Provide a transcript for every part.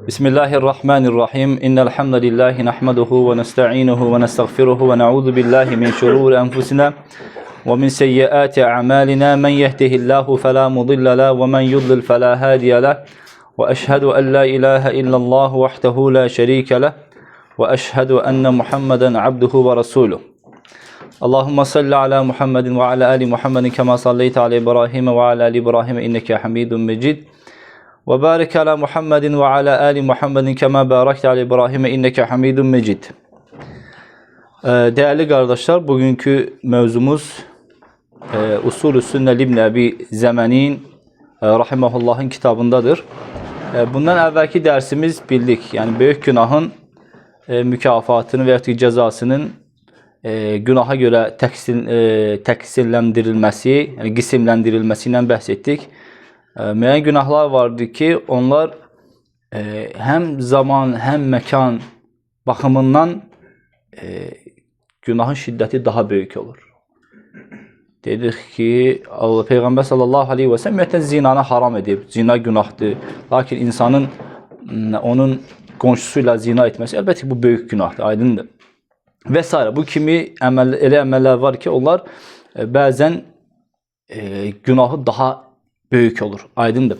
Bismillahirrahmanirrahim. İnnel hamdelellahi nahmeduhu ve nestainuhu ve nestağfiruhu ve na'udzu billahi min şururi enfusina ve min seyyiati a'malina. Men yehdihillahu fela mudille lehu ve men yudlil fela hadiye lehu. Ve eşhedü en la ilahe illallah vahdehu la şerike lehu ve eşhedü enne Muhammeden abduhu ve resuluhu. Allahumme salli ala Muhammedin ve ala ali Muhammedin kema salleyte ala İbrahim ve ala ali İbrahim inneke hamidun mecid. Ve barik ala Muhammedin ve ala ali Muhammedin kema barakte ala İbrahim inneke hamidun mecid. Değerli kardeşler, bugünkü mevzumuz Usul-ü Sünne İbn Ebi Zemen'in rahimehullah'ın kitabındadır. Bundan evvelki dersimiz bildik. Yani büyük günahın mükafatını veya cezasının günaha göre teksillendirilmesi, yani qisimlendirilmesiyle bahsettik. Müəyyən günahlar vardı ki, onlar hem zaman hem mekan bakımından günahın şiddeti daha büyük olur. Dedik ki, Peygamber sallallahu aleyhi ve sellem ümumiyyətlə zinanı haram edib. Zina günahdır. Lakin insanın onun qonşusuyla zina etmesi elbette bu büyük günahdır, aydındır. Vesaire. Bu kimi elə əməllər var ki, onlar bəzən günahı daha büyük olur. Aydındır.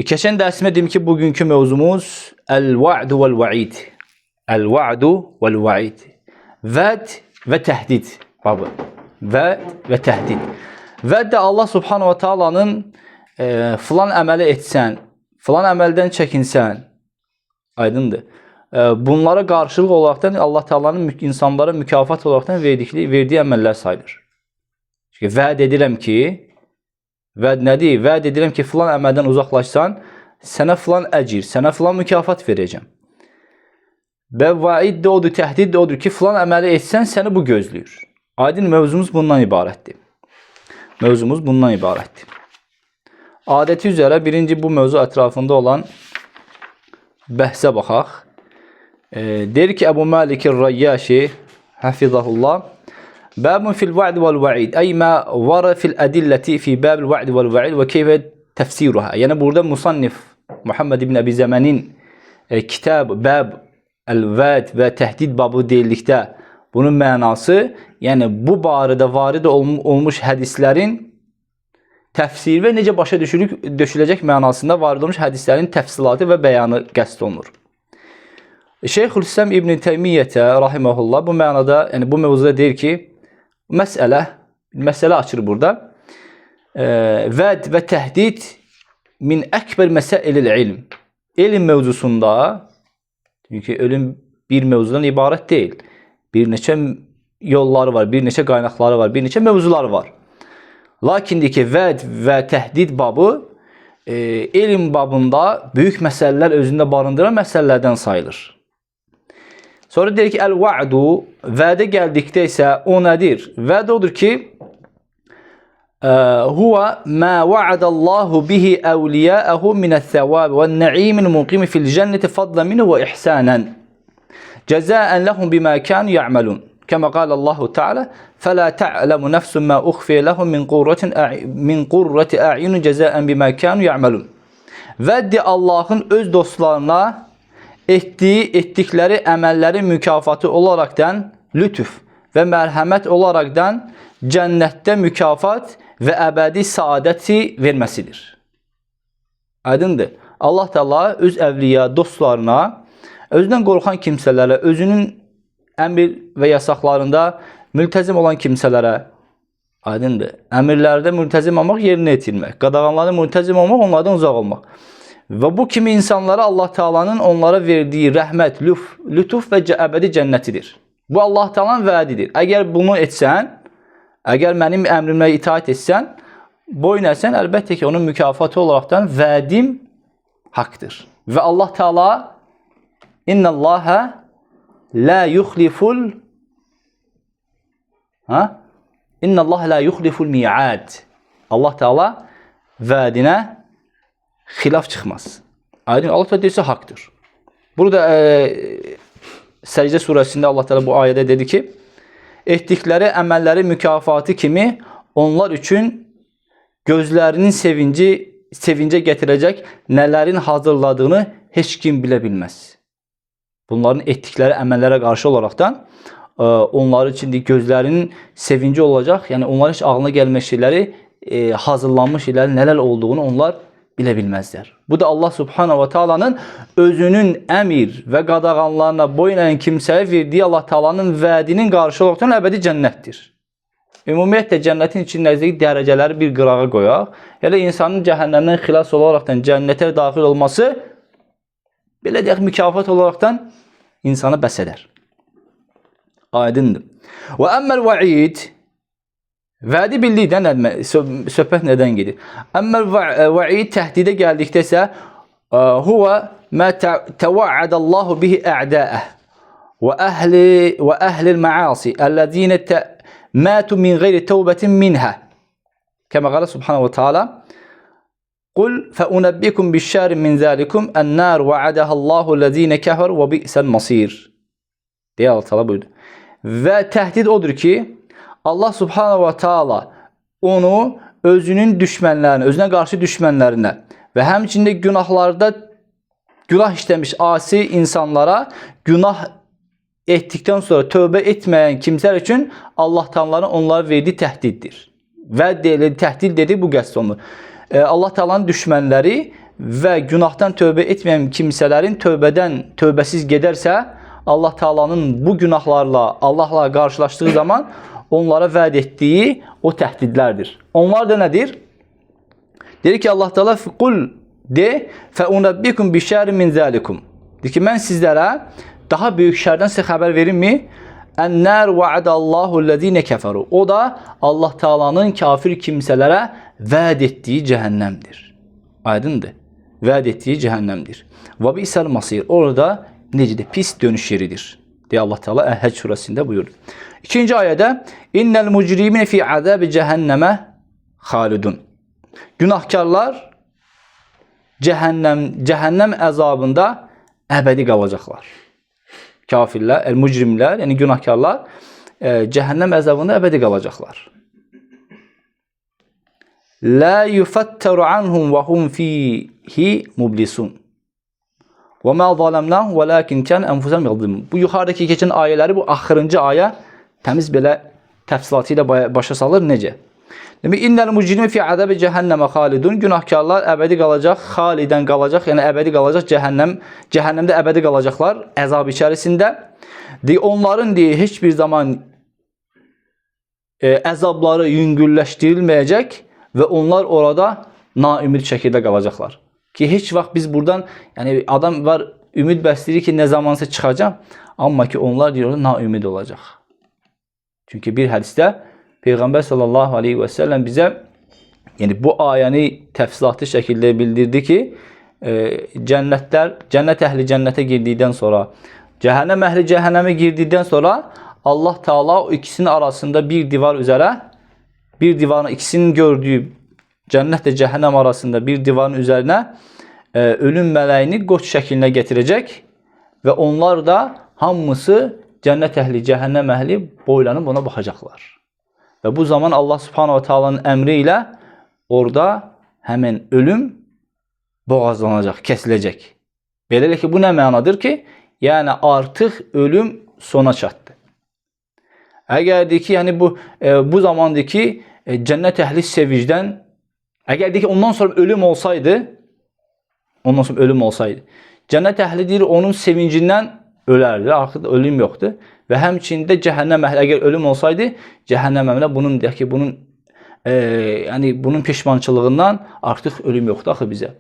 Keçen dersime dedim ki bugünkü mevzumuz el-va'du vel-va'id. El-va'du vel-va'id. Vəd ve təhdid babı. Vəd ve təhdid. Vəd de Allah Subhanahu ve Taala'nın filan əməli etsən, filan əməldən çəkinsən, aydındır. Bunlara qarşılıq olaraqdan Allah Taala'nın insanlara mükafat olaraqdan verdiyi əməllər sayılır. Çünki vəd edirəm ki, vəd nədir? Vəd edirəm ki, filan əməldən uzaqlaşsan, sənə filan əcir, sənə filan mükafat verəcəm. Və vaid də odur, təhdid də odur ki, filan əməli etsən, səni bu gözləyir. Aydın mövzumuz bundan ibarətdir. Mövzumuz bundan ibarətdir. Adəti üzrə birinci bu mövzu ətrafında olan bəhsə baxaq. Der ki, Əbu Malik-ir-Rayyaşi, hafizahullah, باب في الوعد والوعيد أي ما ورد في الأدلة في باب الوعد والوعيد وكيف تفسيرها. Yani burada musannif Muhammed ibn Ebi Zemen'in kitab bab el-vad ve tehdid babı deyildikdə bunun mənası, yəni bu barədə varid olmuş hədislərin təfsir və necə başa düşüləcək mənasında varid olmuş hədislərin təfsilatı və bəyanı qəsd olunur. Şeyxülislam İbn Teymiyyətə rahimehullah bu mənada, yəni bu mövzuda deyir ki, məsələ açır burada. Vəd və təhdid min əkbər məsəilil ilm. İlm mövzusunda, çünki ölüm bir mövzudan ibarət deyil. Bir neçə yolları var, bir neçə qaynaqları var, bir neçə mövzuları var. Lakin ki, vəd və təhdid babı elm babında böyük məsələlər özündə barındıran məsələlərdən sayılır. Sonra deyir ki, el-va'du, vədə gəldikdə isə o nədir? Vəd odur ki, huwa ma va'adallahu bihi awliya'ahu minəth-thawab ve'n-na'imil muqimi fil-cenneti fadlan minhu ve ihsanan. Cezaan lahum bima kanu ya'malun. Kema qala Allahu Teala, "Fela ta'lamu nefsun ma ukhfiya lahum min qurrati a'yun cezaan bima kanu ya'malun." Vəd Allahın öz dostlarına etdikləri əməllərin mükafatı olaraqdan lütuf və mərhəmət olaraqdan cənnətdə mükafat və əbədi saadəti verməsidir. Aydındır. Allah Teala öz əvliya dostlarına, özündən qorxan kimsələrə, özünün əmr və yasaqlarında mültəzim olan kimsələrə, aydındır. Əmirlərdə mültəzim olmaq, yerinə yetirmək, qadağanlarda mültəzim olmaq, onlardan uzaq olmaq. Və bu kimi insanlara Allah Taala'nın onlara verdiyi rəhmət, lütuf və əbədi cənnətidir. Bu Allah Taala'nın vədidir. Əgər bunu etsən, əgər mənim əmrimlə itaat etsən, boyun əysən, əlbəttə ki, onun mükafatı olaraqdan vədim haqdır. Və Allah Taala İnnallaha la yuxliful İnnallaha la yuxliful mi'ad. Allah Taala vədinə xilaf çıxmaz. Aydın Allah Teala deyirsə haqdır. Burada Səcdə surəsində Allah Teala bu ayədə dedi ki, etdikləri əməlləri mükafatı kimi onlar üçün gözlərinin sevincə gətirəcək nələrin hazırladığını heç kim bilə bilməz. Bunların etdikləri əməllərə qarşı olaraqdan onlar üçün gözlərinin sevinci olacaq. Yəni onlar heç ağlına gəlmə şeyləri, hazırlanmış şeylərin nələr olduğunu onlar bilə bilməzlər. Bu da Allah Subhanahu wa Taala'nın özünün əmir və qadağanlarına boyun əyən kimsəyə verdiyi Allah Taala'nın vədinin qarşı olaraqdan əbədi cənnətdir. Ümumiyyətlə cənnətin içindəki dərəcələri bir qırağa qoyaq. Elə insanın cəhənnəmdən xilas olaraqdan cənnətə daxil olması belə deyək mükafat olaraqdan insanı bəs edər. Aydındır. Və əmməl vəid, vədi bildikdən söhbət nədən gedir? Əmməl vəid təhdidə gəldikdə isə huvə mə təvəədəllahu bihi ə'dəəh və əhlil məasi əlləzinə mətu min qeyri təvbətin minhə kəmə qalə subhanahu wa ta'ala qul fəunəbbikum bişşərin min zəlikum ən-nər vəədəhəllahu ləzinə kəfər və bi'səl masir deyə Allah Teala buyurdu. Və təhdid odur ki, Allah Subhanahu wa Taala onu özünün düşmənlərinə, özünə qarşı düşmənlərinə və həmçində günahlarda günah işləmiş asi insanlara, günah etdikdən sonra tövbə etməyən kimsələr üçün Allah Taala'nın onlara verdiyi təhdiddir. Və təhdid dedi bu qəsd olunur. Allah Taala'nın düşmənləri və günahdan tövbə etməyən kimsələrin tövbəsiz gedərsə, Allah Taala'nın bu günahlarla Allahla qarşılaşdığı zaman onlara vəd etdiyi o təhdidlərdir. Onlar da nədir? Deyir ki Allah Teala qul de fəunəbbikum bişərin min zəlikum. Deyir ki mən sizlərə daha böyük şərdən sizə xəbər verimmi? Ən-nər va'adallahu ləzinə kəfəru. O da Allah Taala'nın kafir kimsələrə vəd etdiyi cəhənnəmdir. Aydındır. Vəd etdiyi cəhənnəmdir. Və bi'səl masir. Orada necədir? Pis dönüş yeridir. Deyə Allah Teala Əhəc surəsində buyurdu. İkinci ayədə innel mucrimin fi azabi cəhənnəmə xalidun. Günahkarlar cəhənnəm əzabında əbədi qalacaqlar. Kafirlər, mücrimlər, yəni günahkarlar cəhənnəm əzabında əbədi qalacaqlar. La yufattaru anhum və hum fihi mublisun. Və mə zaləmnəhum vələkin kən ənfusəhum yəzlimun. Bu yuxarıdakı keçən ayələri bu axırıncı ayə təmiz belə təfsilatı ilə başa salır. Necə? Demək, innəl mucrimi fi azabi cəhənnəmə xalidun. Günahkarlar əbədi qalacaq, xalidən qalacaq, yəni əbədi qalacaq cəhənnəmdə əbədi qalacaqlar əzab içərisində. Onların heç bir zaman əzabları yüngülləşdirilməyəcək və onlar orada naümid şəkildə qalacaqlar. Ki heç vaxt biz buradan, yəni adam var ümid bəsləyir ki nə zamansa çıxacaq, amma ki onlar deyir orada naümid olacaq. Çünki bir hədisdə Peyğəmbər sallallahu aleyhi və səlləm bizə yəni bu ayəni təfsilatlı şəkildə bildirdi ki, cənnət əhli cənnətə girdikdən sonra, cəhənnəm əhli cəhənnəmə girdikdən sonra Allah Teala o ikisinin arasında bir divar üzərə, bir divarın ikisinin gördüyü cənnətlə cəhənnəm arasında bir divarın üzərinə ölüm mələyini qoç şəklinə gətirəcək və onlar da hamısı cənnət əhli, cəhənnəm əhli boylanıb ona baxacaqlar. Və bu zaman Allah Subhanahu wa Taala'nın əmri ilə orada həmin ölüm boğazlanacaq, kəsiləcək. Beləliklə ki, bu nə mənadır ki, yəni artıq ölüm sona çatdı. Əgər deyək ki, yəni bu zamandır ki, cənnət əhli sevincdən, əgər deyək ki, ondan sonra ölüm olsaydı, cənnət əhli deyir, onun sevincindən ölərdi, artıq ölüm yoxdur. Və həmçində cəhənnəm əhli, əgər ölüm olsaydı, cəhənnəm əhli bunun, deyək ki, bunun peşmançılığından artıq ölüm yoxdur axı bizə.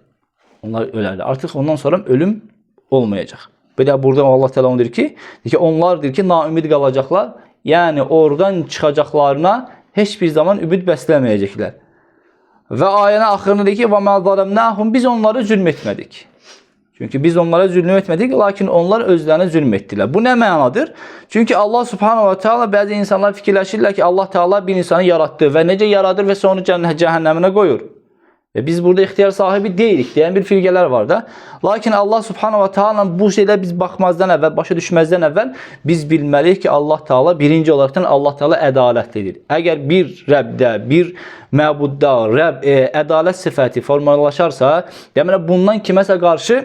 Onlar ölərdi. Artıq ondan sonra ölüm olmayacaq. Belə burada Allah Teala onu deyir ki, onlar deyir ki, naümid qalacaqlar. Yəni oradan çıxacaqlarına heç bir zaman ümid bəsləməyəcəklər. Və ayənin axırında deyir ki, və mə zaləmnəhum, biz onlara zülm etmədik. Çünki biz onlara zülm etmədik, lakin onlar özlərinə zülm etdilər. Bu nə mənadır? Çünki Allah Subhanahu wa Taala bəzi insanlar fikirləşirlər ki, Allah Taala bir insanı yaratdı və necə yaradır və sonra cəhənnəminə qoyur. Və biz burada ixtiyar sahibi deyilik deyən bir firqələr var da. Lakin Allah Subhanahu wa Taala bu şeylə biz baxmazdan əvvəl, başa düşməzdən əvvəl biz bilməliyik ki, Allah Taala birinci olaraqdan Allah Taala ədalətlidir. Əgər bir Rəbdə, bir məbudda ədalət sifəti formalaşarsa, deməli bundan kiməsə qarşı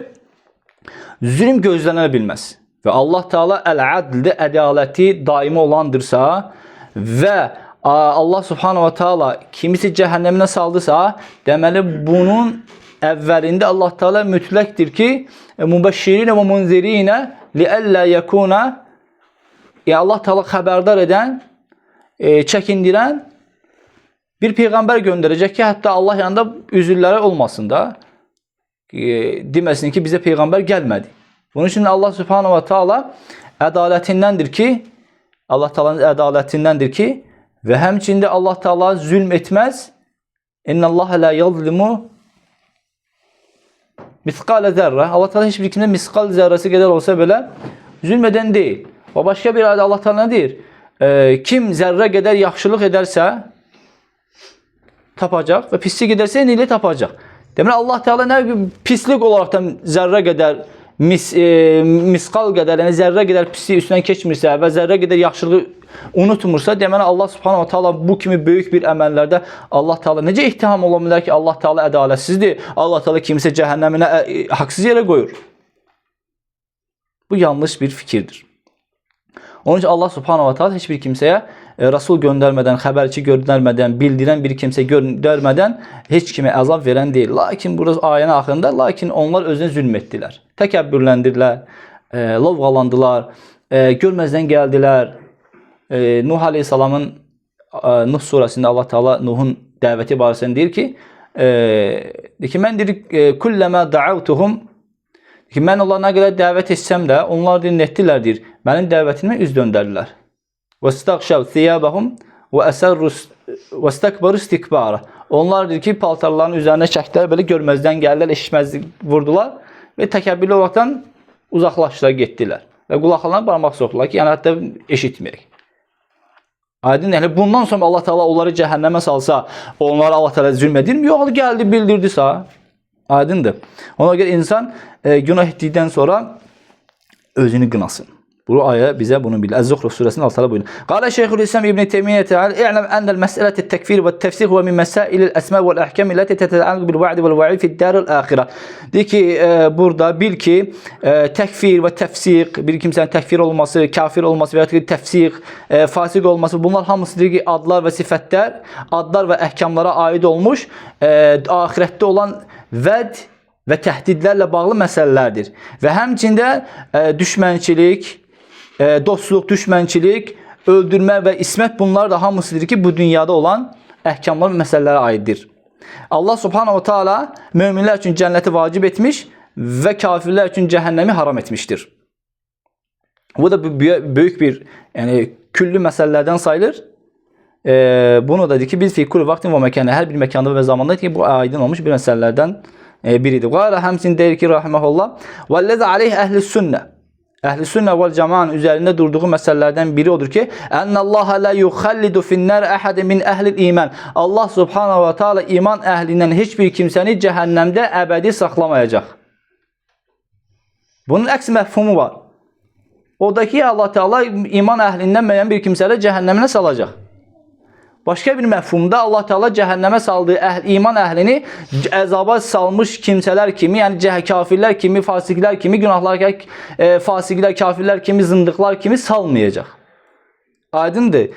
zülm gözlənə bilməz. Və Allah Teala əl-adldir, ədaləti daimi olandırsa və Allah Subhanahu wa Taala kimisi cəhənnəminə saldısa, deməli bunun əvvəlində Allah Teala mütləqdir ki, mübəşşirinə və munzirinə liəllə yəkuna, yəni Allah Teala xəbərdar edən, çəkindirən bir peyğəmbər göndərəcək ki, hətta Allah yanında üzrləri olmasın da, deməsin ki, bizə peyğəmbər gəlmədi. Bunun üçün Allah Subhanahu wa Taala ədalətindəndir ki, Allah Teala'nın ədalətindəndir ki, və həmçində Allah Teala zülm etməz. İnnallaha la yuzlimu misqal zərrə. Allah Teala heç bir kimsə misqal zərrəsi qədər olsa belə zülm edən deyil. Və başqa bir ayədə Allah Teala nə deyir? Kim zərrə qədər yaxşılıq edərsə tapacaq və pislik edərsə elə tapacaq. Deməli Allah Teala nə pislik olaraqdan zərrə qədər misqal qədər, yəni zərrə qədər pislik üstündən keçmirsə və zərrə qədər yaxşılığı unutmursa, deməli Allah Subhanahu wa Taala bu kimi böyük bir əməllərdə Allah Teala necə ittiham ola bilər ki, Allah Teala ədalətsizdir, Allah Teala kimsə cəhənnəminə haqsız yerə qoyur. Bu yanlış bir fikirdir. Onun üçün Allah Subhanahu wa Taala heç bir kimsəyə Rasul göndərmədən, xəbərçi göndərmədən, bildirən bir kimsə göndərmədən heç kimə əzab verən deyil. Lakin burası ayənin axırında, lakin onlar özünə zülm etdilər. Təkəbbürləndirdilər, lovğalandılar, görməzdən gəldilər. Nuh Aleyhisselamın Nuh surəsində Allah Teala Nuhun dəvəti barəsində deyir ki, mən deyir, kulləmə da'avtuhum, mən onlara nə qədər dəvət etsəm də, onlar deyir, netdilər, deyir, mənim dəvətimə üz döndərdilər. وَاسْتَغْشَوْا ثِيَابَهُمْ وَاسْتَكْبَرُوا اسْتِكْبَارًا. Onlar deyir ki, paltarların üzərinə çəkdilər, belə görməzdən gəldilər, eşitməzlik vurdular və təkəbbürlü olaraqdan uzaqlaşdılar, getdilər. Və qulaqlarına barmaq soxdular ki, yəni hətta eşitməyək. Aydın, yəni bundan sonra Allah Teala onları cəhənnəmə salsa, onlara Allah Teala zülm edirmi? Yox, gəldi, bildirdisə. Aydındır. Ona görə insan günah etdikdən sonra özünü qınasın. Bu ayə bizə bunu bilir. Ez-Zuhruf surəsinin 6-da buyurur. Qala Şeyxülislam İbn Teymiyyə Teala: "İ'lem ennel məsələte tekfir və təfsir huve min məsailil əsma vel ahkam allati teta'allaq bil va'd vel va'id fi'd daril axirə." Deyir ki, burada bil ki, təkfir və təfsiq, bir kimsənin təkfir olması, kafir olması və ya təfsiq, fasiq olması, bunlar hamısı deyir ki, adlar və sifətlər, adlar və əhkamlara aid olmuş, axirətdə olan vəd və təhdidlərlə bağlı məsələlərdir. Və həmçində düşmənçilik, dostluq, düşmənçilik, öldürmə və ismət, bunlar da hamısıdır ki, bu dünyada olan əhkamlar və məsələlərə aiddir. Allah Subhanahu wa Taala möminlər üçün cənnəti vacib etmiş və kafirlər üçün cəhənnəmi haram etmişdir. Bu da böyük bir, yəni küllü məsələlərdən sayılır. Bunu da deyir ki, biz fi kulli vaktin və məkanda, hər bir məkanda və zamanda ki, bu aydın olmuş bir məsələlərdən biridir. Qala həmçinin deyir ki, rahimehullah: "Vəllezî aleyhi əhlus sünnə." Əhl-i sünnə vəl cəmaənin üzərində durduğu məsələlərdən biri odur ki, "Ennallaha la yukhallidu fin-nar ahadan min əhlil iman." Allah Subhanahu va Taala iman əhlindən heç bir kimsəni cəhənnəmdə əbədi saxlamayacaq. Bunun əks məfhumu var. Odakı Allah Teala iman əhlindən müəyyən bir kimsəni cəhənnəminə salacaq. Başqa bir məfhumda Allah Teala cəhənnəmə saldığı iman əhlini əzaba salmış kimsələr kimi, yəni kafirlər kimi, fasiklər kimi, günahlar fasiklər, kafirlər kimi, zındıqlar kimi salmayacaq. Aydındır.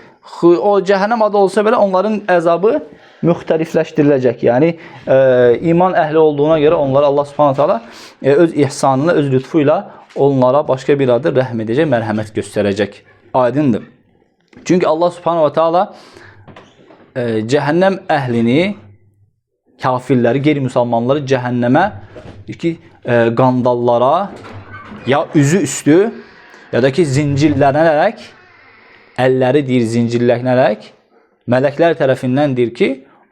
O cəhənnəm adı olsa belə onların əzabı müxtəlifləşdiriləcək. Yəni iman əhli olduğuna görə onlara Allah Subhanahu taala öz ihsanını, öz lütfu ilə onlara başqa bir adı rəhm edəcək, mərhəmət göstərəcək. Aydındır. Çünki Allah Subhanahu taala cəhənnəm əhlini, kafirləri, qeyri-müsəlmanları cəhənnəmə qandallara ya üzü üstü ya da ki zincirlənərək, əlləri deyir zincirlənərək, mələklər tərəfindən deyir ki,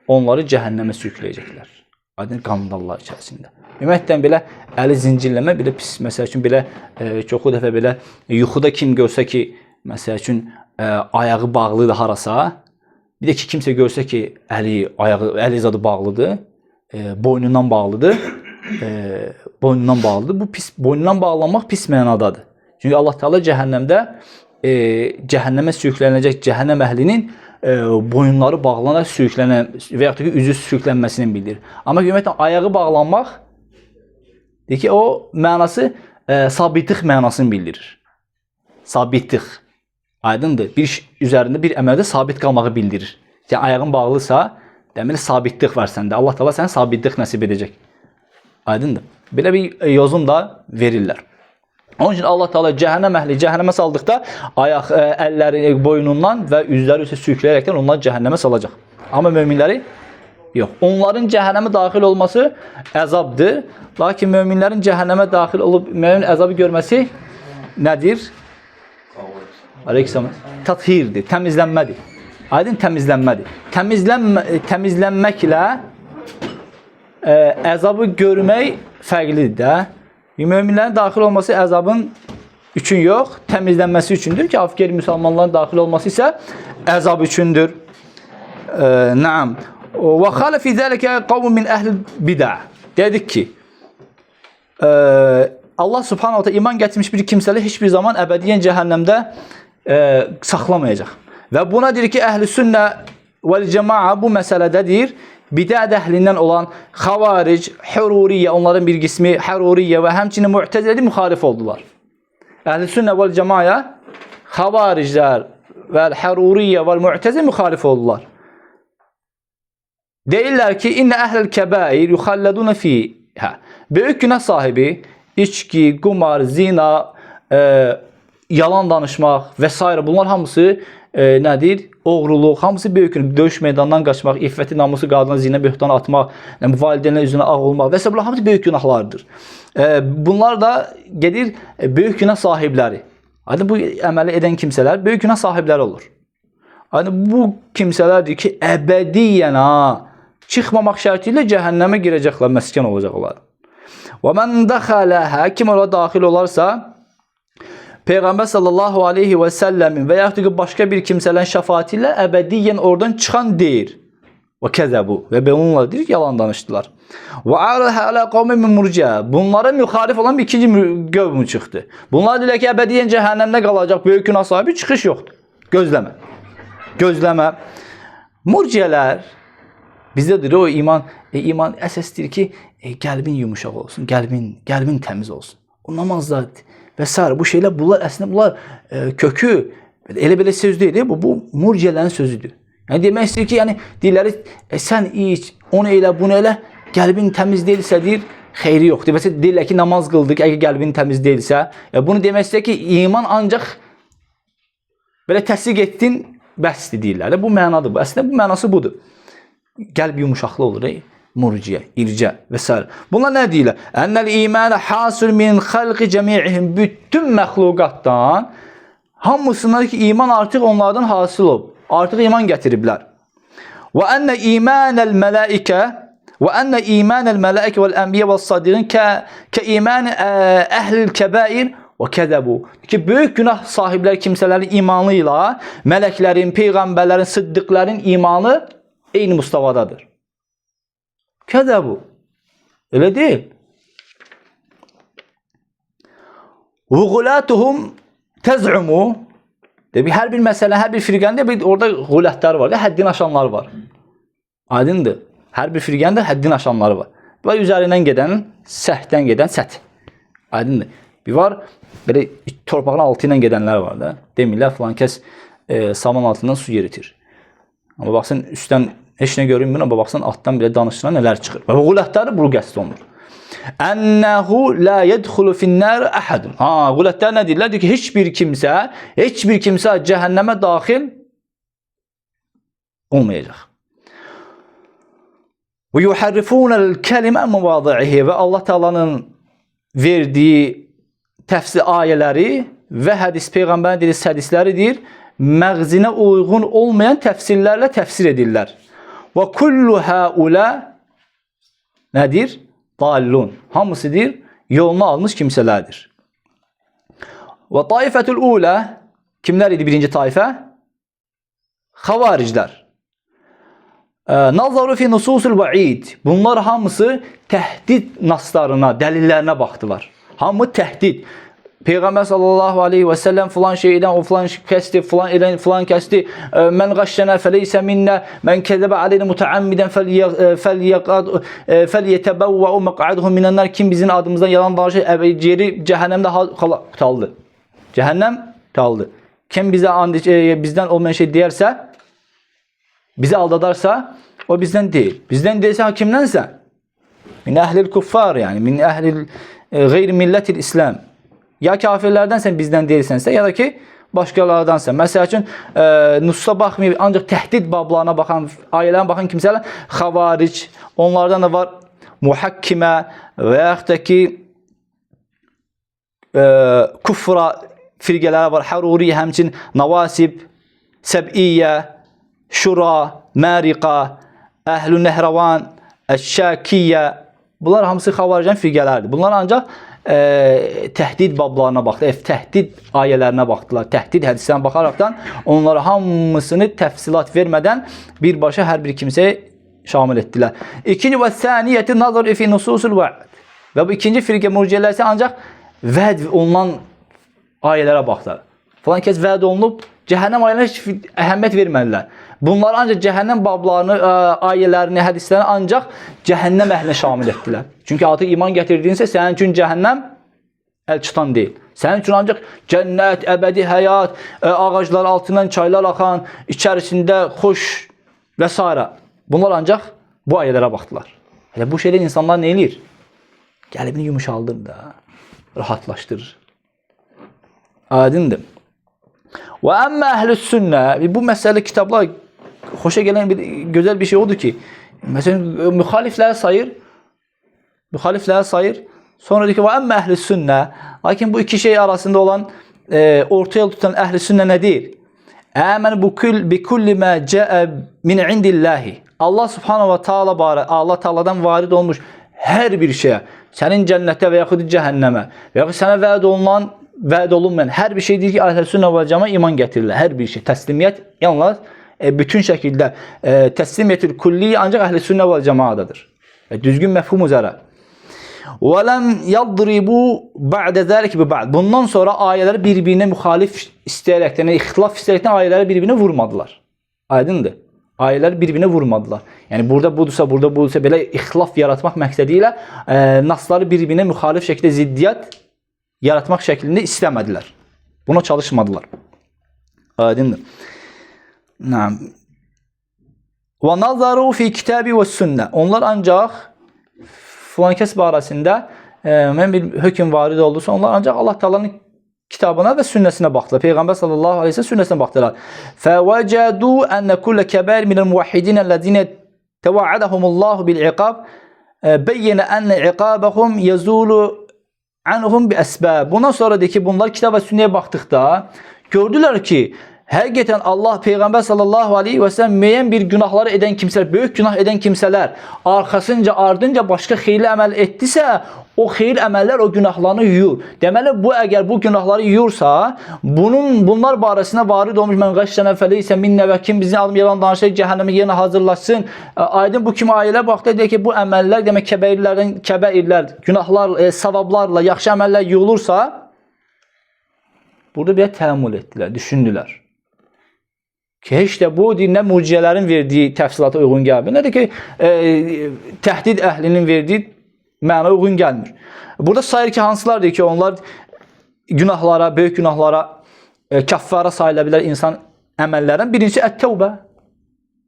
onları cəhənnəmə sürükləyəcəklər. Aydın qandallar içərisində. Ümumiyyətlə belə əli zincirləmə belə pis. Məsəl üçün belə çoxu dəfə belə yuxuda kim görsə ki, məsəl üçün ayağı bağlıdır harasa, bir də ki, kimsə görsə ki, əli zadı bağlıdır, boynundan bağlıdır, bu pis, boynundan bağlanmaq pis mənadadır. Çünki Allah Teala cəhənnəmdə, cəhənnəmə sürüklənəcək cəhənnəm əhlinin boyunları bağlanaraq sürüklənən və yaxud da ki, üzü sürüklənməsini bildirir. Amma ümumiyyətlə, ayağı bağlanmaq, deyir ki, o mənası sabitlik mənasını bildirir. Sabitlik. Aydındır. Bir iş üzərində bir əməldə sabit qalmağı bildirir. Yəni ayağın bağlısa, deməli sabitlik var səndə. Allah Taala sənə sabitlik nəsib edəcək. Aydındır. Belə bir yozum da verirlər. Onun için Allah Taala cəhənnəm əhli cəhənnəmə saldıqda ayaq, əlləri boynundan və üzləri üstə sürükləyərəkdən onları cəhənnəmə salacaq. Amma möminləri yox. Onların cəhənnəmə daxil olması əzabdır. Lakin möminlərin cəhənnəmə daxil olub mömin əzabı görməsi nədir? Aleyküm. Tathirdir, təmizlənmədir. Aydın təmizlənmədir. Təmizlənməklə əzabı görmək fərqlidir də. Möminlərin daxil olması əzabın üçün yox, təmizlənməsi üçündür ki, qeyri-müsəlmanların daxil olması isə əzab üçündür. Naam. Və xalə fi zəlikə qavmun min əhl-i bidə. Dedik ki, Allah subhanahu wa ta'ala iman gətirmiş bir kimsəli heç bir zaman əbədiyyən cəhənnəmdə saxlamayacaq. Və buna deyir ki, əhl-i sünnə vəl-cəmaa bu məsələdədir. Bidət əhlindən olan xavaric, hururiyyə, onların bir qismi hururiyyə və həmçinin mu'təzilədə müxalif oldular. Əhl-i sünnə vəl-cəmaaya xavariclər və hururiyyə və mu'təzilə müxalif oldular. Deyirlər ki, innə əhl-əl kəbair yuxalladuna fiyhə. Böyük günah sahibi, içki, qumar, zina, yalan danışmaq və s. bunlar hamısı nədir? Oğruluq, hamısı böyük günah. Döyüş meydanından qaçmaq, iffəti, namusu, qadına zinə, böhtan atmaq, valideynlə üzünə ağ olmaq və s. bunlar hamısı böyük günahlardır. Bunlar da gedir böyük günah sahibləri. Yəni bu əməli edən kimsələr böyük günah sahibləri olur. Yəni bu kimsələrdir ki, əbədiyyən çıxmamaq şərti ilə cəhənnəmə girəcəklər, məskən olacaqlar. Və mən dəxələhə, kim oraya daxil olarsa, Peyğəmbər sallallahu aleyhi və səlləmin və yaxud ki, başqa bir kimsələrin şəfaati ilə əbədiyyən oradan çıxan deyir. Və kəzəbu. Və bununla deyir ki, yalan danışdılar. Və ərəhə ələ qavmi min murciə. Bunlara müxalif olan bir ikinci qövmü çıxdı. Bunlar deyirlər ki, əbədiyyən cəhənnəmdə qalacaq, böyük günah sahibi, çıxış yoxdur. Gözləmə. Gözləmə. Murciyələr, bizdə deyir, o iman əsasdır ki, qəlbin yumuşaq olsun, qəlbin təmiz olsun. O namazlardır. Və s. bu şeylər, əslində bunlar kökü, elə belə söz deyil, bu murciyələrin sözüdür. Yəni demək istəyir ki, deyirləri, sən iç, onu elə, bunu elə, qəlbin təmiz deyilsə, deyir, xeyri yoxdur. Məsələn, deyirlər ki, namaz qıldıq, əgər qəlbin təmiz deyilsə, bunu demək istəyir ki, iman ancaq belə təsdiq etdin, bəsdir deyirlər. Bu mənadır bu. Əslində bu mənası budur. Qəlb yumuşaqlı olur, murciyə, ircə və s. Bunlar nə deyirlər? Ənəl imanə hasul min xalqi cəmi'ihim. Bütün məxluqatdan hamısından ki, iman artıq onlardan hasıl olub. Artıq iman gətiriblər. Və ənə imanəl mələikə və ənə imanəl mələikə vəl-ənbiyyə vəl-sadiqin kə iman əhlil kəbair və kədəbu. Ki, böyük günah sahibləri kimsələrin imanı ilə mələklərin, peyğəmbərlərin, sıddıqların imanı eyni mustavadadır. Kədəbu. Elə deyil. Vəğulatuhum təz'umu. Hər bir məsələ, hər bir firqəndə orada qulətlər var, həddin aşanlar var. Aydındır. Hər bir firqəndə həddin aşanları var. Və üzərindən gedən, səhvdən gedən sət. Aydındır. Bir var, belə torpağın altı ilə gedənlər var da. Demirlər, filan kəs saman altından su yeritir. Amma baxsın, üstdən heç nə görünmür, amma baxsan altdan belə danışılan nələr çıxır. Və bu qulətləri bu qəsd olunur. Ənəhu la yədxulu finnər əhədun. Qulətlər nə deyirlər? Deyir ki, heç bir kimsə cəhənnəmə daxil olmayacaq. Və yuhərrifunəl kəlimə müvadi'ihi. Və Allah Taala'nın verdiyi təfsir ayələri və hədis, Peyğəmbərin dediyi hədisləridir, məğzinə uyğun olmayan təfsirlərlə təfsir edirlər. Və kullu həulə nədir? Dallun. Hamısıdır, yolunu almış kimsələrdir. Və taifətül ulə, kimlər idi birinci taifə? Xavariclər. Nazaru fi nususul va'id. Bunlar hamısı təhdid naslarına, dəlillərinə baxdılar. Hamı təhdid. Peyğəmbər sallallahu aleyhi və səlləm filan şeydən o filan kəsdi, filan edən filan kəsdi. Mən qaşşənə fəleysə minnə, mən kəzəbə aleyhinə mütəəmmidən fəliyətəbəvvəu məq'aduhu minənlər. Kim bizim adımızdan yalan danışır, yeri cəhənnəmdə qaldı. Cəhənnəm qaldı. Kim bizdən olmayan şey deyərsə, bizi aldadarsa, o bizdən deyil. Bizdən deyilsə, kimdənsə? Min əhlil kuffar, yəni min əhlil qeyri millətil İslam. Ya kafirlərdənsən bizdən deyilsənsə, ya da ki, başqalardansən. Məsəl üçün, nususa baxmayıb, ancaq təhdid bablarına baxan, ayələrin baxan kimsələr, xavaric, onlardan da var muhakkimə və yaxud da ki, kufra firqələri var, Həruri, həmçin Navasib, Səb'iyyə, Şura, Məriqa, Əhl-ü Nəhravan, Əş-Şəkiyyə, bunlar hamısı xavaricən firqələrdir. Bunlar ancaq təhdid bablarına baxdılar, təhdid ayələrinə baxdılar, təhdid hədislərinə baxaraqdan onlara hamısını təfsilat vermədən birbaşa hər bir kimsəyə şamil etdilər. İkinci və səniyyəti nazar fi nususul və'd. Və bu ikinci firqə murciələr isə ancaq vəd olunan ayələrə baxdılar. Falan kəs vəd olunub, cəhənnəm ayələrə heç əhəmiyyət vermədilər. Bunlar ancaq cəhənnəm bablarını, ayələrini, hədislərini ancaq cəhənnəm əhlinə şamil etdilər. Çünki artıq iman gətirdiyinsə sənin üçün cəhənnəm əl tutan deyil. Sənin üçün ancaq cənnət, əbədi həyat, ağaclar altından çaylar axan, içərisində xoş və s. Bunlar ancaq bu ayələrə baxdılar. Hələ bu şeylər insanlar nə eləyir? Qəlbini yumuşaldır da, rahatlaşdırır. Aydındır. Və əmmə əhl-i sünnə, bu məsələ kitablar xoşa gələn gözəl bir şey odur ki, məsələn, müxalifləri sayır, sonra deyir ki, və əmmə əhl-i sünnə, lakin bu iki şey arasında olan, orta yol tutan əhl-i sünnə nə deyir? Əmən bi kulli mə cəə min indilləhi. Allah subhanahu wa ta'ala barə, Allah ta'aladan varid olmuş hər bir şeyə, sənin cənnətə və yaxud cəhənnəmə, və yaxud sənə vəd olunmayan hər bir şey deyir ki, əhl-i sünnə və cəma iman gətirirlər. Hər bir şey, təslimiyyət yalnız bütün şəkildə təslimiyyətül kulli ancaq əhl-i sünnə və cəmaadadır. Düzgün məfhum üzərə. Və ləm yadribu ba'də zəlik bi ba'd. Bundan sonra ayələri bir-birinə müxalif istəyərəkdən, ixtilaf istəyərəkdən ayələri bir-birinə vurmadılar. Aydındır. Ayələri bir-birinə vurmadılar. Yəni burada budursa, belə ixtilaf yaratmaq məqsədi ilə nasları bir-birinə müxalif şəkildə ziddiyyət yaratmaq şəklində istəmədilər. Buna çalışmadılar. Aydındır. Və nazaru fi kitabi və sünnə. Onlar ancaq filan kəs barəsində mən bir hökm varid oldusa, onlar ancaq Allah Taala'nın kitabına və sünnəsinə baxdılar. Peyğəmbər sallallahu aleyhi və səlləm sünnəsinə baxdılar. Fəvəcədu ənə kullə kəbər minəl muvahhidin əlləzinə təva'adəhumullahu bil-iqab beyyənə ənə iqabəhum yəzulu anhum bi əsbəb. Bundan sonra deyir ki, bunlar kitab və sünnəyə baxdıqda gördülər ki, həqiqətən Allah Peyğəmbər sallallahu aleyhi və səlləm müəyyən bir günahları edən kimsələr, böyük günah edən kimsələr ardınca başqa xeyirli əməl etdisə, o xeyir əməllər o günahlarını yuyur. Deməli, əgər bu günahları yuyursa, bunlar barəsində varid olmuş mən qaşşənə fəleysə minnə və kim bizim adım yalan danışır, cəhənnəmə yerinə hazırlasın. Aydın bu kimi ayələr baxdı, deyir ki, bu əməllər, demək kəbəirlər, günahlar, savablarla, yaxşı əməllər yuyulursa, burada bir təəmmül etdilər, düşündülər. Ki, heç də bu dinlə murciələrin verdiyi təfsilata uyğun gəlmir. Nədir ki, təhdid əhlinin verdiyi mənaya uyğun gəlmir. Burada sayır ki, hansılardır ki, onlar günahlara, böyük günahlara, kəffara sayıla bilər insan əməllərdən. Birincisi, ət-təvbə.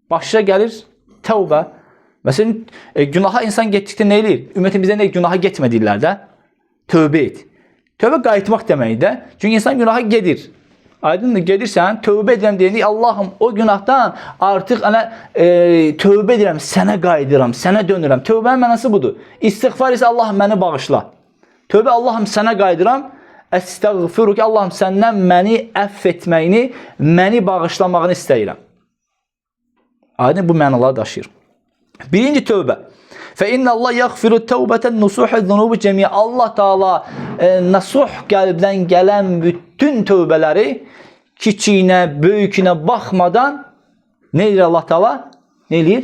Başa gəlir, təvbə. Məsələn, günaha insan getdikdə nə eləyir? Ümmətimizdə nə günaha getmədirlər də? Tövbə et. Tövbə qayıtmaq deməkdir. Çünki insan günaha gedir. Aydındır, gedirsən, tövbə edirəm deyəndə, Allahım, o günahdan artıq tövbə edirəm, sənə qayıdıram, sənə dönürəm. Tövbənin mənası budur. İstiğfar isə Allahım, məni bağışla. Tövbə, Allahım, sənə qayıdıram. Əstəğfiru ki, Allahım, səndən məni əff etməyini, məni bağışlamağını istəyirəm. Aydın, bu mənaları daşıyır. Birinci tövbə. فَإِنَّ اللّٰهِ يَغْفِرُ التَّوْبَةَ النُّسُوحَ الذُّنُوبِ جَمِيعًا. Allah Teala nasuh qəlbdən gələn bütün tövbələri kiçiyinə, böyükünə baxmadan nə edir Allah Teala? Nə edir?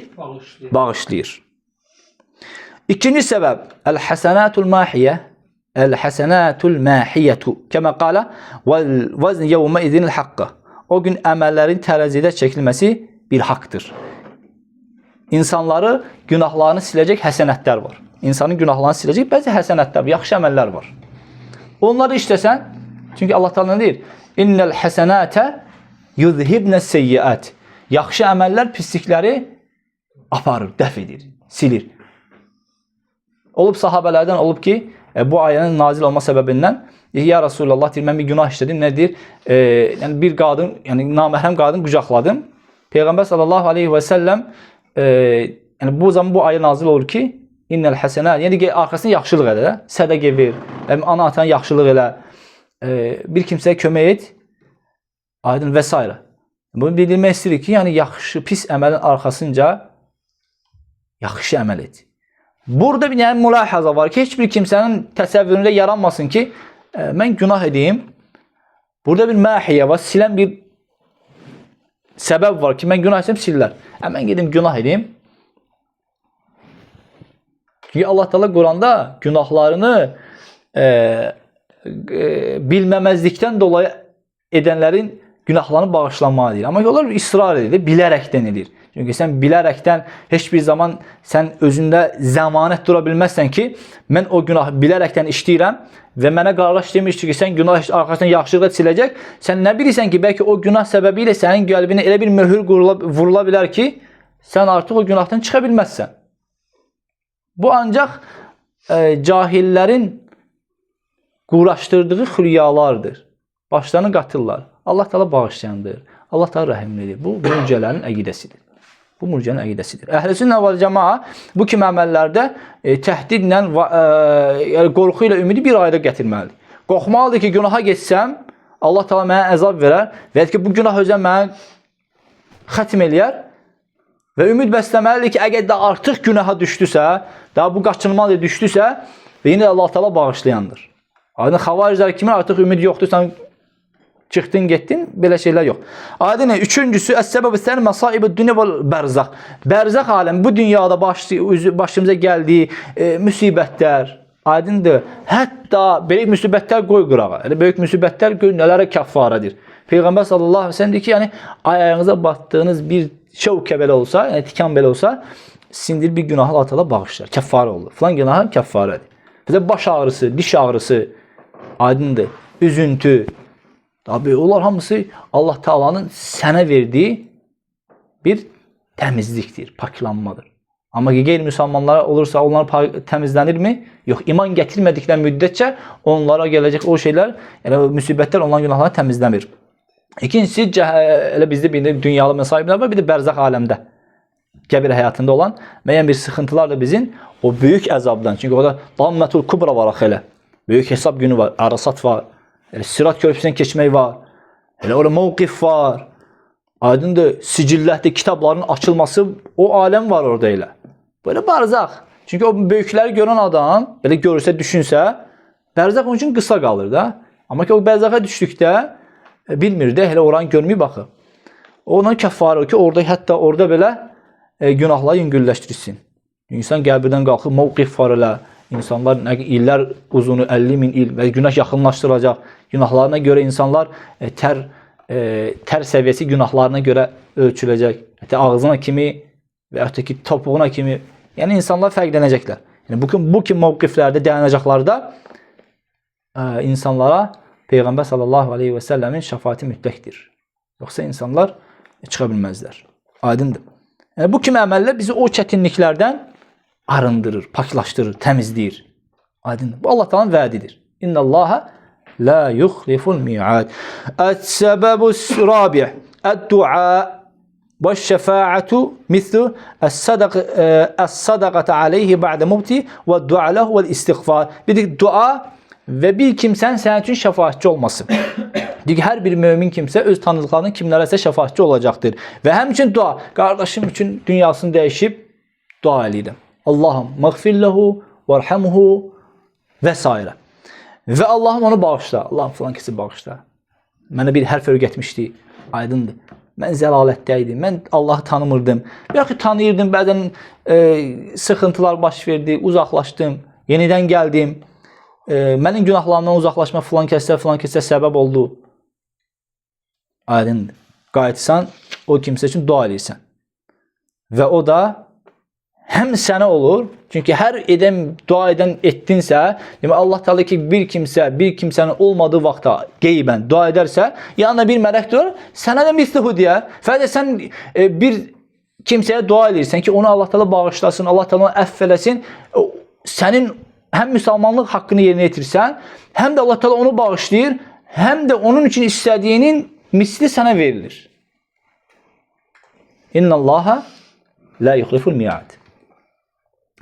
Bağışlayır. İkinci səbəb, el-həsənatul mahiyyə. El-hasenatul mahiyetu. Kəmə qalə vəzn yevmə idinil haqqı. O gün əməllərin tərəzidə çəkilməsi bir haqdır. İnsanları günahlarını siləcək həsənətlər var. İnsanın günahlarını siləcək bəzi həsənətlər, yaxşı əməllər var. Onları işləsən, çünki Allah Teala deyir, İnnel həsənətə yuzhibnəs seyyiət. Yaxşı əməllər pislikləri aparır, dəf edir, silir. Olub sahabələrdən olub ki, bu ayənin nazil olma səbəbindən ya Resulullah deyir, mən bir günah işlədim, nə deyir? Yəni bir qadın, yəni naməhrəm qadın qucaqladım. Peyğəmbər sallallahu aleyhi və səlləm yəni bu zaman bu ayə nazil olur ki, innel həsənət, yəni arxasında yaxşılıq elə, sədəqə ver, ana atana yaxşılıq elə, bir kimsəyə kömək et, aydın və s. Bunu bildirmək istəyir ki, yəni yaxşı, pis əməlin arxasınca yaxşı əməl et. Burada bir yəni mülahaza var ki, heç bir kimsənin təsəvvüründə yaranmasın ki, mən günah edeyim. Burada bir məhiyyə var, silən bir səbəb var ki, mən günah etsəm sillər. Mən gedim günah edeyim. Çünki Allah Teala Quranda günahlarını bilməməzlikdən dolayı edənlərin günahlarını bağışlanmalı deyir. Amma onlar israr edir, bilərəkdən edir. Çünki sən bilərəkdən heç bir zaman sən özündə zəmanət dura bilməzsən ki, mən o günah bilərəkdən işləyirəm və mənə qardaş demişdir ki, sən günah arxasından yaxşılıq siləcək. Sən nə bilirsən ki, bəlkə o günah səbəbi ilə sənin qəlbinə elə bir möhür vurula bilər ki, sən artıq o günahdan çıxa bilməzsən. Bu ancaq cahillərin quraşdırdığı xülyalardır. Başlarını qatırlar. Allah Teala bağışlayandır. Allah Teala rəhimlidir. Bu mürcələrin əqidəsidir. Bu mürcənin əqidəsidir. Əhl-i-sünnə vəl cəmaa bu kimi əməllərdə təhdidlə, qorxu ilə ümidi bir ayda gətirməlidir. Qorxmalıdır ki, günaha geçsəm, Allah Teala mənə əzab verər və ki, bu günah özə mənə xətim eləyər və ümid bəsləməlidir ki, əgər də artıq günaha düşdüsə, daha bu qaçınmalı düşdüsə və yenə Allah Teala bağışlayandır. Aydın xavariclər kimin artıq ümid yoxdur, sən çıxdın, getdin, belə şeylər yox. Aydın, üçüncüsü, əs-səbəb sən məsaib-i dünya və bərzaq. Bərzaq aləmi, bu dünyada başımıza gəldiyi müsibətlər, aydındır. Hətta böyük müsibətlər qoy qırağa. Yəni, böyük müsibətlər nələrə kəffarədir. Peyğəmbər sallallahu aleyhi ve sellem deyir ki, yəni, ayağınıza batdığınız bir şevkə belə olsa, yəni tikan belə olsa, sindir bir günahı Allah Teala bağışlar, kəffarə olur. Falan günahı kəffarədir. Bizə baş ağrısı, diş ağrısı, aydındır, üzüntü. Tabii onlar hamısı Allah Teala'nın sənə verdiği bir təmizlikdir, paklanmadır. Amma ki, qeyri-müsəlmanlara olursa onlar təmizlənirmi? Yox, iman gətirmədikləri müddətcə onlara gələcək o şeylər, yəni müsibətlər onların günahlarını təmizləmir. İkincisi, elə bizdə bir dünyalı məsahiblər var, bir də bərzaq aləmdə. Qəbir həyatında olan müəyyən bir sıxıntılar da bizim o böyük əzabdan. Çünki orada Dammətul Kubra var axı elə. Böyük hesab günü var, Arasat var. Sirat körpüsündən keçmək var. Elə orada mövqif var. Aydındır, sicillətdə kitabların açılması, o aləm var orada elə. Böyle barzaq. Çünki o böyükləri görən adam, belə görürsə, düşünsə, bərzaq onun üçün qısa qalır da. Amma ki, o bərzaqa düşdükdə, bilmir də, elə oranı görməyib baxı. Ona kəffarı ki, orada, hətta orada belə günahları yüngülləşdirsin. İnsan qəbirdən qalxıb, mövqif var elə. İnsanlar illər uzunu 50 min il və günah yaxınlaşdıracaq. Günahlarına görə insanlar tər səviyyəsi günahlarına görə ölçüləcək. Hətta ağzına kimi və yaxud ki topuğuna kimi. Yəni insanlar fərqlənəcəklər. Yəni bu kimi mövqiflərdə, dayanacaqlarda insanlara Peyğəmbər sallallahu aleyhi və səlləmin şəfaati mütləqdir. Yoxsa insanlar çıxa bilməzlər. Aydındır. Yəni bu kimi əməllər bizi o çətinliklərdən arındırır, paklaşdırır, təmizləyir. Aydındır. Bu Allah Taala'nın vədidir. İnnallaha la yuxliful mi'ad. Es-sebebus rabi' ed-du'a ve'ş-şefa'atu mislu es-sadaqatu alayhi ba'de mevti ve'd-du'a lehu ve'l-istiğfar. Bir dua və bir kimsən sənin üçün şəfaatçı olması. Deyir ki, hər bir mömin kimsə öz tanıdıqlarının kimlərəsə şəfaatçı olacaqdır. Və həmçinin dua, qardaşım üçün dünyasını dəyişib dua eləyirəm. Allahım, məğfir lehu, vərhəmhu və s. Və Allahım onu bağışla. Allahım falan kəsi bağışla. Mənə bir hərf öyrətmişdi. Aydındır. Mən zəlalətdəydim. Mən Allahı tanımırdım. Yaxud tanıyırdım. Bəzən sıxıntılar baş verdi. Uzaqlaşdım. Yenidən gəldim. mənim günahlarımdan uzaqlaşmaq filan kəsə səbəb oldu. Aydındır. Qayıtsan, o kimsə üçün dua edirsən. Və o da həm sənə olur, çünki hər dua edən etdinsə, demək Allah Teala ki, bir kimsənin olmadığı vaxtda qeybən dua edərsə, yanına bir mələk durur, sənə də mislihu deyə. Fəqət sən bir kimsəyə dua edirsən ki, onu Allah Teala bağışlasın, Allah Teala onu əfv eləsin, sənin həm müsəlmanlıq haqqını yerinə yetirsən, həm də Allah Teala onu bağışlayır, həm də onun üçün istədiyinin misli sənə verilir. İnnallaha la yuxliful mi'ad.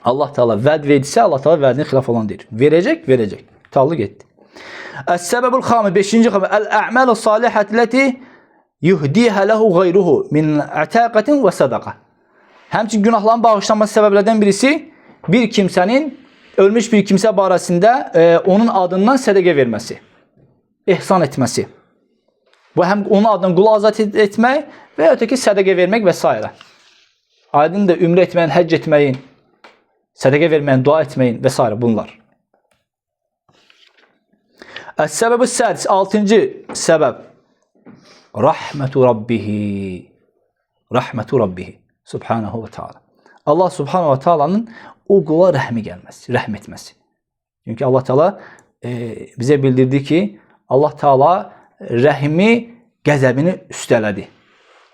Allah Teala vəd verdisə, Allah Teala vədini xilaf olan deyir. Verəcək. Tallı getdi. Əs-səbəbul xami, 5-ci xami, əl-ə'məlu salihət ləti yuhdihə ləhu qayruhu min ətəqətin və sədəqə. Həmçin günahların bağışlanması səbəblərdən birisi, bir kimsənin, ölmüş bir kimsə barəsində onun adından sədəqə verməsi, ihsan etməsi. Bu həm onun adından qulu azad etmək və ötəki sədəqə vermək və s. Aydındır, ümrə etməyin, həcc etməyin, sədəqə verməyin, dua etməyin və s. bunlar. Əs-səbəbü sədis, 6-cı səbəb. Rəhmətu Rabbihi. Subhanahu və Teala. Allah Subhanahu və Teala'nın o qula rəhmi gəlməsi, rəhm etməsi. Çünki Allah Teala bizə bildirdi ki, Allah Teala rəhmi qəzəbini üstələdi.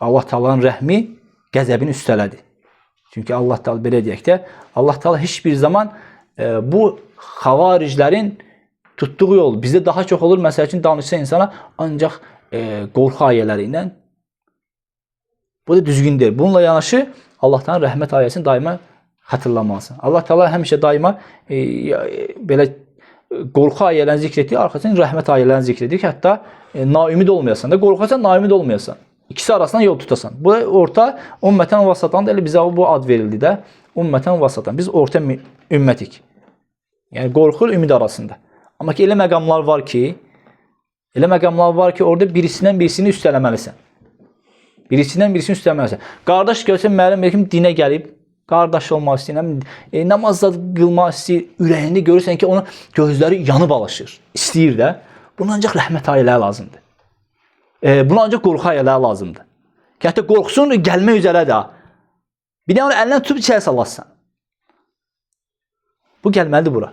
Allah Teala'nın rəhmi qəzəbini üstələdi. Çünki Allah Teala belə deyək də, Allah Teala heç bir zaman bu xavariclərin tutduğu yol bizdə daha çox olur. Məsəl üçün danışsa insana ancaq qorxu ayələri ilə. Bu da düzgün deyil. Bununla yanaşı Allah'tan rəhmət ayəsini daima xatırlamalısın. Allah Teala həmişə daima belə qorxu ayələrini zikr etdiyi, arxasından rəhmət ayələrini zikr edir ki, hətta naümid olmayasan da, qorxasan, naümid olmayasan. İkisi arasından yol tutasan. Bu orta ümmətən vasatan da elə bizə bu ad verildi də. Ümmətən vasatan. Biz orta ümmətik. Yəni qorxu ümid arasında. Amma ki elə məqamlar var ki, orada birisindən birisini üstələməlisən. Qardaş görsən, müəllim dinə gəlib, qardaş olmaq istəyir, namazda qılmaq istəyir, ürəyində görürsən ki, onun gözləri yanıb alışır, istəyir də. Buna ancaq rəhmət ayələri lazımdır. Buna ancaq qorxu ayələri lazımdır. Ki, hətta qorxusun, gəlmək üzərədir. Bir də onu əlindən tutub içəyə salasın. Bu gəlməlidir bura.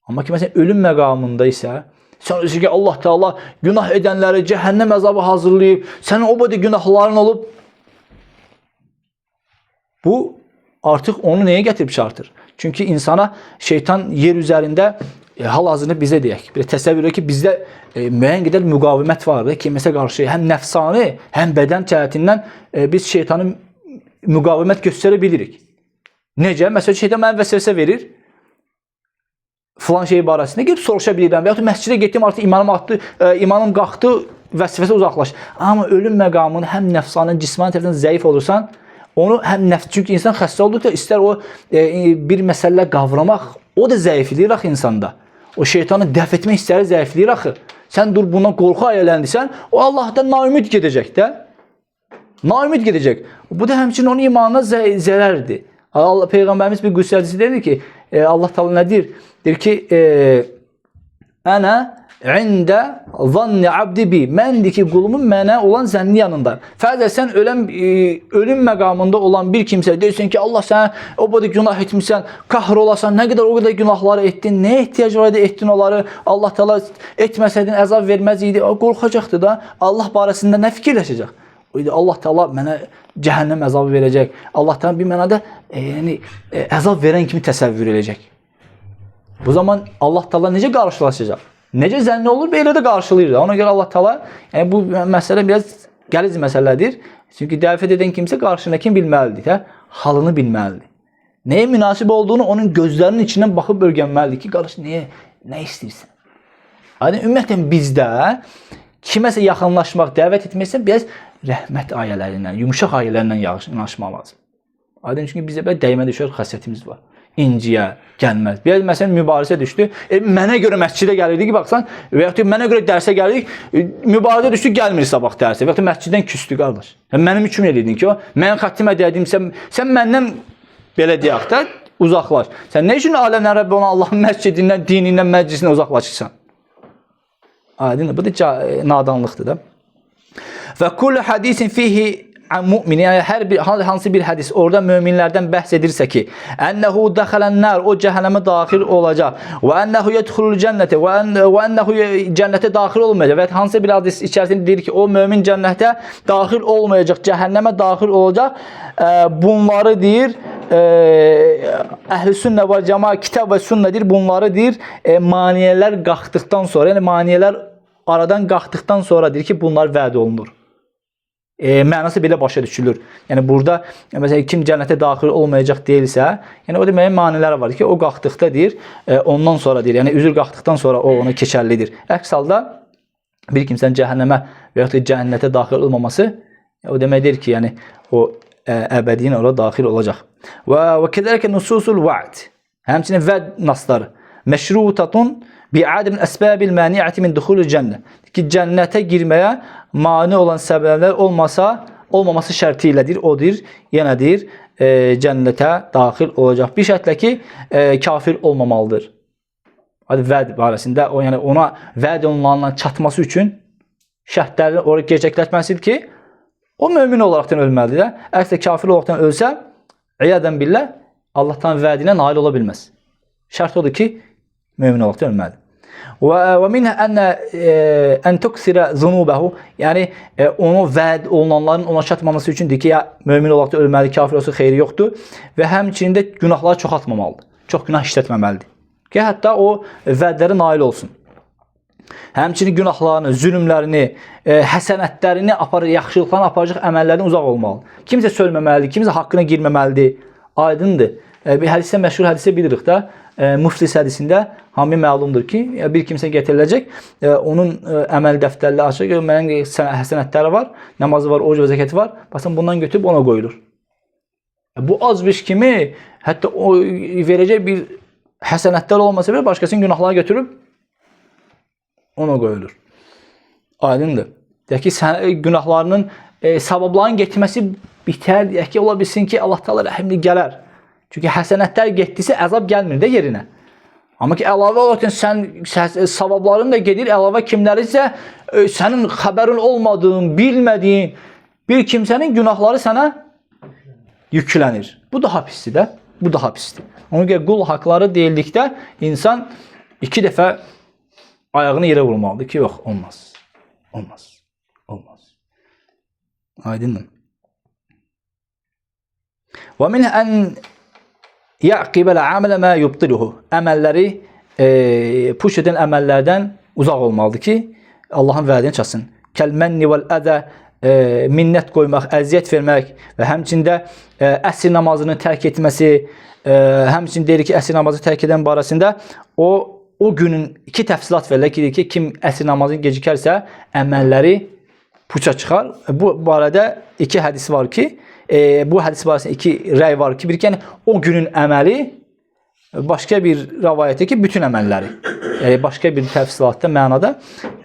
Amma ki, məsələn, ölüm məqamında isə, sən özü ki, Allah Teala günah edənləri cəhənnəm əzabı hazırlayıb, sənin o boyda günahların olub. Bu, artıq onu nəyə gətirib çartır? Çünki insana şeytan yer üzərində hal-hazırda bizə deyək. Bir təsəvvür edək ki, bizdə müəyyən qədər müqavimət var. Kiməsə qarşı həm nəfsani, həm bədən cəhətindən biz şeytanı müqavimət göstərə bilirik. Necə? Məsələn, şeytan mənə vəsvəsə verir. Filan şey barəsində gedib soruşa bilirəm. Və yaxud məscidə getdim, artıq imanım qalxdı, vəsvəsə uzaqlaş. Amma ölüm məqamını həm nəfsani, cismani tərəfdən zəif olursan, onu həm çünki insan xəstə olduqda istər o bir məsələ qavramaq, o da zəifliyir axı insanda. O şeytanı dəf etmək istəri zəifliyir axı. Sən dur bundan qorxu ayələndirsən, o Allah'tan naümid gedəcək də. Naümid gedəcək. Bu da həmçinin onun imanına zərərdir. Peyğəmbərimiz bir qüssədisi dedi ki, Allah Teala nə deyir? Deyir ki, Ənə ində zanni abdi bi. Məndir ki, qulumun mənə olan zənni yanında. Fərz sən ölüm məqamında olan bir kimsə deyirsən ki, Allah sənə o boyda günah etmişsən, qahr olasan, nə qədər o qədər günahları etdin, nə ehtiyac var idi etdin onları, Allah Teala etməsəydin əzab verməz idi, qorxacaqdı da, Allah barəsində nə fikirləşəcək? Allah Teala mənə cəhənnəm əzabı verəcək. Allah Teala bir mənada əzab verən kimi təsəvvür edəcək. Bu zaman Allah Teala necə qarşılaşacaq? Necə zənni olur, belə də qarşılayır. Ona görə Allah Teala, bu məsələ biraz qəliz məsələdir. Çünki dəvət edən kimsə qarşındakini bilməlidir, halını bilməlidir. Nəyə münasib olduğunu onun gözlərinin içindən baxıb öyrənməlidir ki, qardaş, nə istəyirsən? Yəni, ümumiyyətlə bizdə kiməsə yaxınlaşmaq, dəvət etməksə, biraz rəhmət ayələrindən, yumuşaq ayələrindən yanaşmaq lazım. Aydın, çünki bizdə belə dəymə düşər xəsiyyətimiz var. İnciyə gəlməz. Bir məsələn mübarizə düşdü. Mənə görə məscidə gəlirdik ki, baxsan, və yaxud mənə görə dərsə gəlirdik, mübarizə düşdü, gəlmir sabah dərsə. Və yaxud məsciddən küstü qardaş. Mənim üçün eləyirdin ki, o, mən xəttim edəydim, sən məndən belə deyək də, uzaqlaş. Sən nə üçün aləmlərin Rəbbi olan Allahın məscidindən, dinindən, məclisindən uzaqlaşırsan? Aydındır. Bu da nadanlıqdır da. Və kullu hadisin fihi an mu'min, yəni hər bir hansı bir hədis orada möminlərdən bəhs edirsə ki, ennehu dakhalan-nar, o cəhənnəmə daxil olacaq və ennehu yedxulul cənnətə və ennehu cənnətə daxil olmayacaq və hansı bir hədis içərisində deyir ki, o mömin cənnətə daxil olmayacaq, cəhənnəmə daxil olacaq. Bunları deyir Əhl-i Sünnə və Cəmaət kitab və sünnədir. Bunları deyir maniyələr qalxdıqdan sonra, yəni maniyələr aradan qalxdıqdan sonra deyir ki, bunlar vəd olunur. Mənası belə başa düşülür. Yəni burada məsələn kim cənnətə daxil olmayacaq deyilsə, yəni o demək maniləri var ki, o qalxdıqda deyir, ondan sonra deyir, yəni üzr qalxdıqdan sonra o ona keçərlidir. Əks halda bir kimsənin cəhənnəmə və ya da cənnətə daxil olmaması o deməkdir ki, yəni o əbədiyin ora daxil olacaq. Və kədəlikə nususul va'd. Həmçinin vəd nasları məşrutatun bi'adəmin əsbəbil məni'əti min duxulul cənnə. Ki cənnətə girməyə mane olan səbəblər olmaması şərti ilədir. Odur, yenədir, cənnətə daxil olacaq. Bir şərtlə ki, kafir olmamalıdır. Vəd barəsində, yəni ona vəd olunanla çatması üçün şərtlərini oraya gerçəkləşməsidir ki, o mömin olaraqdan ölməlidir. Əksər kafir olaraqdan ölsə, iyadən billah, Allah'tan vədinə nail ola bilməz. Şərt odur ki, mömin olaraqdan ölməlidir. Və minhə ən tuksirə zunubəhu, yəni onu vəd olunanların ona çatmaması üçün deyir ki, ya mömin olaraq da ölməli, kafir olsa xeyri yoxdur və həmçində günahları çoxaltmamalıdır. Çox günah işlətməməlidir. Ki, hətta o vədlərə nail olsun. Həmçinin günahlarını, zülümlərini, həsənətlərini, yaxşılıqlarını aparacaq əməllərdən uzaq olmalıdır. Kimsə sölməməlidir, kimsə haqqına girməməlidir. Aydındır. Bir hədisə, məşhur hədisə bilirik də, Müflis hədisində hamı məlumdur ki, bir kimsə gətiriləcək, onun əməl dəftərləri açıq, mənim həsənətləri var, namazı var, oruc və zəkəti var, baxın bundan götürüb ona qoyulur. Bu azmış kimi, hətta o verəcək bir həsənətlər olmasa belə, başqasının günahlarını götürüb ona qoyulur. Aydındır. Deyək ki, günahlarının, savabların getməsi bitər, deyək ki, ola bilsin ki, Allah Teala rəhimli gələr. Çünki həsənətlər getdisə, əzab gəlmir də yerinə. Amma ki, əlavə olaraq sən savabların da gedir, əlavə kimlərisə sənin xəbərin olmadığın, bilmədiyin bir kimsənin günahları sənə yüklənir. Bu daha pisdir də, bu daha pisdir. Ona görə qul haqları deyildikdə insan 2 dəfə ayağını yerə vurmalıdır ki, yox, olmaz, olmaz, olmaz. Aydındır. Və min ən yəqibəl əmələ mə yubtiluhu. Əməlləri puş edən əməllərdən uzaq olmalıdır ki, Allahın vədini çatsın. Kəlmənni vəl-ədə, minnət qoymaq, əziyyət vermək və həmçində əsr namazını tərk etməsi, həmçində deyir ki, əsr namazı tərk edən barəsində o günün 2 təfsilat verilir ki, kim əsr namazını gecikərsə, əməlləri puça çıxar. Bu barədə 2 hədis var ki, bu hədis barəsində 2 rəy var ki, bir ki, yəni, o günün əməli, başqa bir rəvayətdir ki, bütün əməlləri, başqa bir təfsilatda, mənada,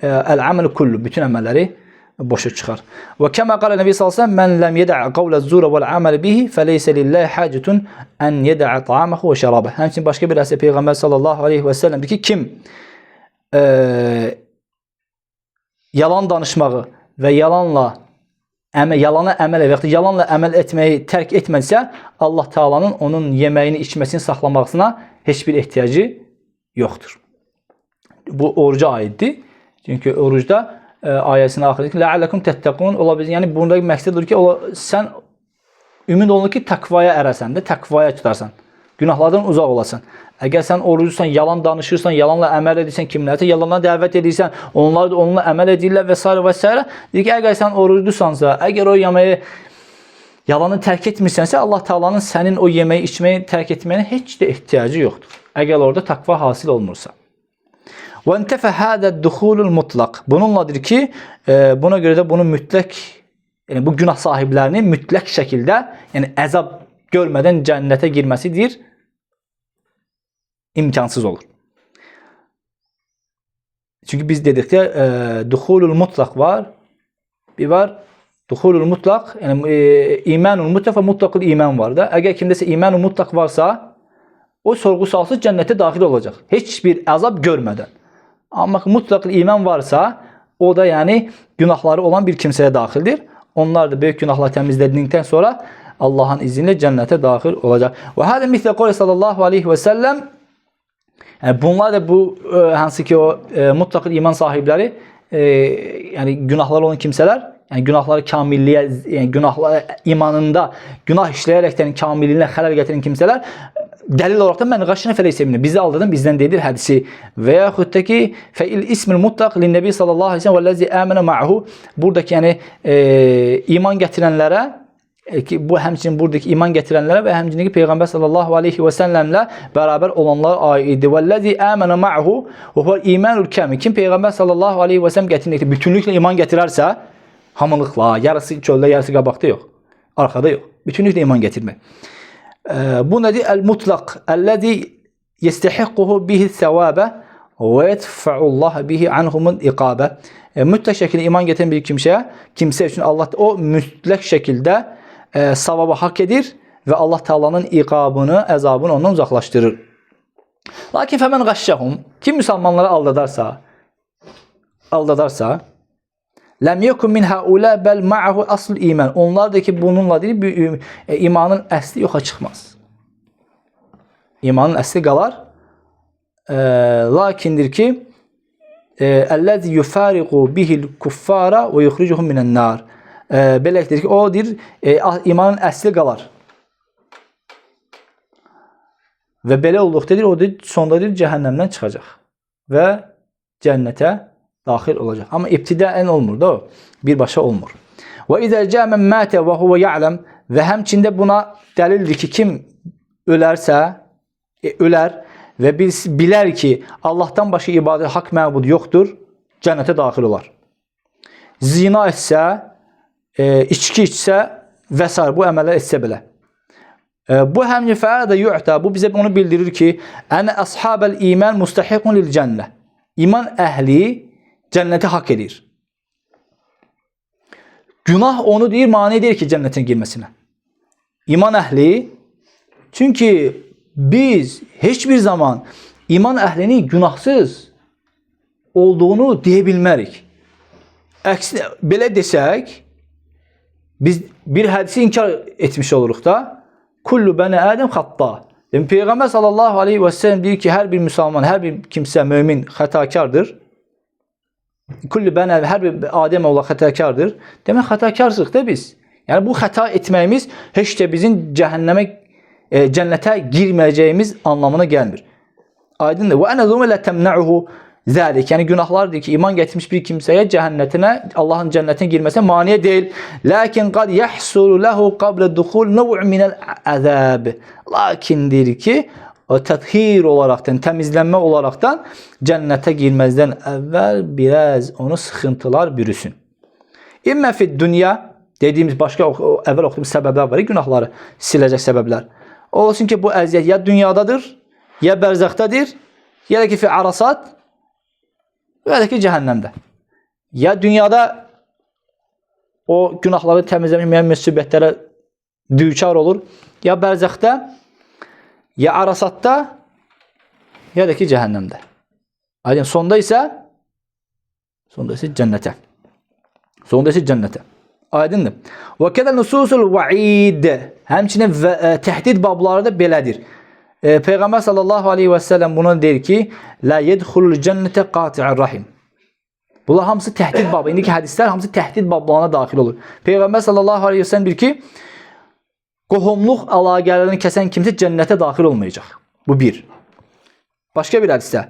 əl-əməl kullu, bütün əməlləri boşa çıxar. Və kəmə qalə Nəbi sallallahu əleyhi və səlləm, mən ləm yədə'ə qavlə-zura vəl-əməl bihi, fəleysə lillahi hacətun ən yədə'ə ta'amahu və şərabə. Həmçinin başqa bir əsər Peyğəmbər sallallahu əleyhi və səlləm ki, kim yalan danışmağı və yalanla əməl və yalanla əməl etməyi tərk etməsə, Allah Taala'nın onun yeməyini, içməsini saxlamasına heç bir ehtiyacı yoxdur. Bu oruca aiddir. Çünki orucda ayəsinin axırında "Ləalləkum təttəqun" ola bilər. Yəni bunda məqsəd odur ki, sən ümid olunur ki, təqvaya ərəsən də, təqvaya tutarsan. Günahlardan uzaq olasan. Əgər sən oruclusan, yalan danışırsan, yalanla əməl edirsən, kimlərsə yalanla dəvət edirsən, onlar da onunla əməl edirlər və s. və s. Deyir ki, əgər sən oruclusansa, əgər o yeməyi yalanı tərk etmirsənsə, Allah Taala'nın sənin o yeməyi, içməyi tərk etməyinə heç də ehtiyacı yoxdur. Əgər orada təqva hasil olmursa. Və entəfə hədəd-duxulul mutlaq. Bununladır ki, buna görə də bunun mütləq, yəni bu günah sahiblərinin mütləq şəkildə, yəni əzab görmədən cənnətə girməsidir, imkansız olur. Çünki biz dedikdə duxulul mutlaq var, bir var duxulul mutlaq, yəni imanul mutlaq və mutlaqul iman var da. Əgər kimdəsə imanul mutlaq varsa, o sorğu-sualsız cənnətə daxil olacaq. Heç bir əzab görmədən. Amma mutlaq iman varsa, o da yəni günahları olan bir kimsəyə daxildir. Onlar da böyük günahlar təmizlədikdən sonra Allahın izni ilə cənnətə daxil olacaq. Və hədə mislə qol sallallahu aleyhi və səlləm, yəni bunlar da bu hansı ki o mutlaq iman sahibləri, yəni günahları olan kimsələr, yəni günahları kamilliyə, yəni günahlar imanında günah işləyərəkdən kamilliyinə xələl gətirən kimsələr dəlil olaraq da mən qaç nəfərə hesabını bizi aldadan bizdən dedir hədisi və yaxud da ki fəil ismil mutlaq lin-nəbi sallallahu əleyhi və səlləm vəllazi amana ma'hu, buradakı yəni iman gətirənlərə ki bu həmçinin buradakı iman gətirənlərə və həmçinin Peyğəmbər sallallahu əleyhi və səlləmlə bərabər olanlar aiddir. Vəllazi amana ma'hu huwa imanul kamil. Kim Peyğəmbər sallallahu əleyhi və səlləm gətirdiyi bütünlüklə iman gətirərsə, hamılıqla, yarısı çöldə, yarısı qabaqda yox, arxada yox. Bütünlüklə iman gətirmək. Bu nədir? El-mutlaq əlləzi yestəhiqquhu bihi səvabə və yedfa'ullah bihi anhumul iqabə. Mütləq şəkildə iman gətirən bir kimsə üçün Allah o mütləq şəkildə savabı haqq edir və Allah Taala'nın iqabını, əzabını ondan uzaqlaşdırır. Lakin fəmən qaşşəhum, kim müsəlmanları aldadarsa, ləm yekun min haula bel ma'ahu asl iman. Onlar da ki bununla deyil, imanın əsli yoxa çıxmaz. İmanın əsli qalar. Lakindir ki əlləzi yufariqu bihil kuffara və yuxricuhum minən nar. Beləkdir ki, o deyir, imanın əsli qalar. Və belə olduqda deyir, o deyir, sonda deyir, cəhənnəmdən çıxacaq və cənnətə daxil olacaq. Amma ibtidaən olmur da o, birbaşa olmur. Və izə cəmən mətə və huvə ya'ləm, və həmçində buna dəlildir ki, kim ölərsə, ölər və bilər ki, Allahdan başqa ibadət haqq məbud yoxdur, cənnətə daxil olar. Zina etsə, içki içsə və s. bu əməllər etsə belə. Bu həmçinin fəədə yu'ta, bu bizə onu bildirir ki, ənə əshabəl iman mustahiqun lil cənnə. İman əhli cənnəti haqq edir. Günah onu deyir, mane deyir ki, cənnətin girməsinə. İman əhli, çünki biz heç bir zaman iman əhlinin günahsız olduğunu deyə bilmərik. Əksinə, belə desək, biz bir hədisi inkar etmiş oluruq da, kullu bəni ədəm xatta. Peyğəmbər sallallahu aleyhi və səlləm deyir ki, hər bir müsəlman, hər bir kimsə, mömin xətakardır. Kullu bəni ədəm, hər bir adəm oğlu xətakardır. Demək, xətakarsıq da biz. Yəni, bu xəta etməyimiz heç də bizim cənnətə girməyəcəyimiz anlamına gəlmir. Aydındır. Və ənə zümə lə təmnəuhu zəlik. Yəni, günahlardır ki, iman gətirmiş bir kimsəyə cəhənnətinə, Allahın cənnətinə girməsinə maniyə deyil. Lakin qad yəhsulu ləhu qablə duxul nəv' minəl əzəb. Lakindir ki, o təthir olaraqdan, təmizlənmə olaraqdan cənnətə girməzdən əvvəl biraz onu sıxıntılar bürüsün. İmmə fid dünya, dediyimiz başqa əvvəl oxuduğumuz səbəblər var, günahları siləcək səbəblər. Olsun ki, bu əziyyət ya dünyadadır, ya bərzəxdadır, ya da ki, fi arasat, və ya ki, cəhənnəmdə. Ya dünyada o günahları təmizləməyən müsibətlərə düçar olur, ya bərzəxdə, ya arasatda, ya da ki, cəhənnəmdə. Aydın, sonda isə cənnətə. Sonda isə cənnətə. Aydındır. Və kədə nususul va'id. Həmçinin təhdid babları da belədir. Peyğəmbər sallallahu aleyhi və səlləm buna deyir ki, la yedxulul cənnətə qati'ur rahim. Bunlar hamısı təhdid babı. İndiki hədislər hamısı təhdid bablarına daxil olur. Peyğəmbər sallallahu aleyhi və səlləm deyir ki, qohumluq əlaqələrini kəsən kimsə cənnətə daxil olmayacaq. Bu bir. Başqa bir hədisdə.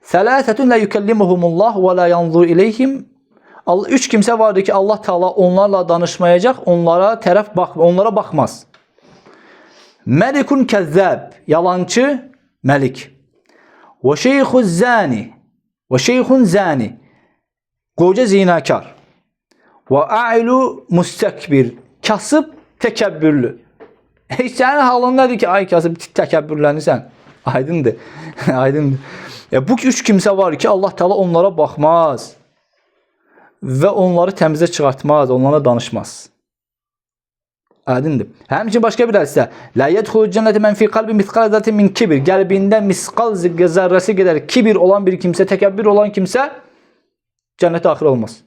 Sələsətun la yukellimuhumullah və la yanzur ileyhim. Üç kimsə vardır ki, Allah Taala onlarla danışmayacaq, onlara baxmaz. Məlikun kəzzəb, yalancı məlik. Və şeyxun zani, qoca zinakar. Və a'ilu müstəkbir, kasıb təkəbbürlü. Sənin halın nədir ki, ay kasıb təkəbbürlənirsən? Aydındır. Aydındır. Bu üç kimsə var ki, Allah Taala onlara baxmaz və onları təmizə çıxartmaz, onlara danışmaz. Aydındır. Həmçinin başqa bir hədisdə la yedxulu cennete men fi qalbi misqal zerratin min kibr. Qəlbində misqal zərrəsi qədər kibir olan bir kimsə, təkəbbür olan kimsə cənnətə daxil olmaz.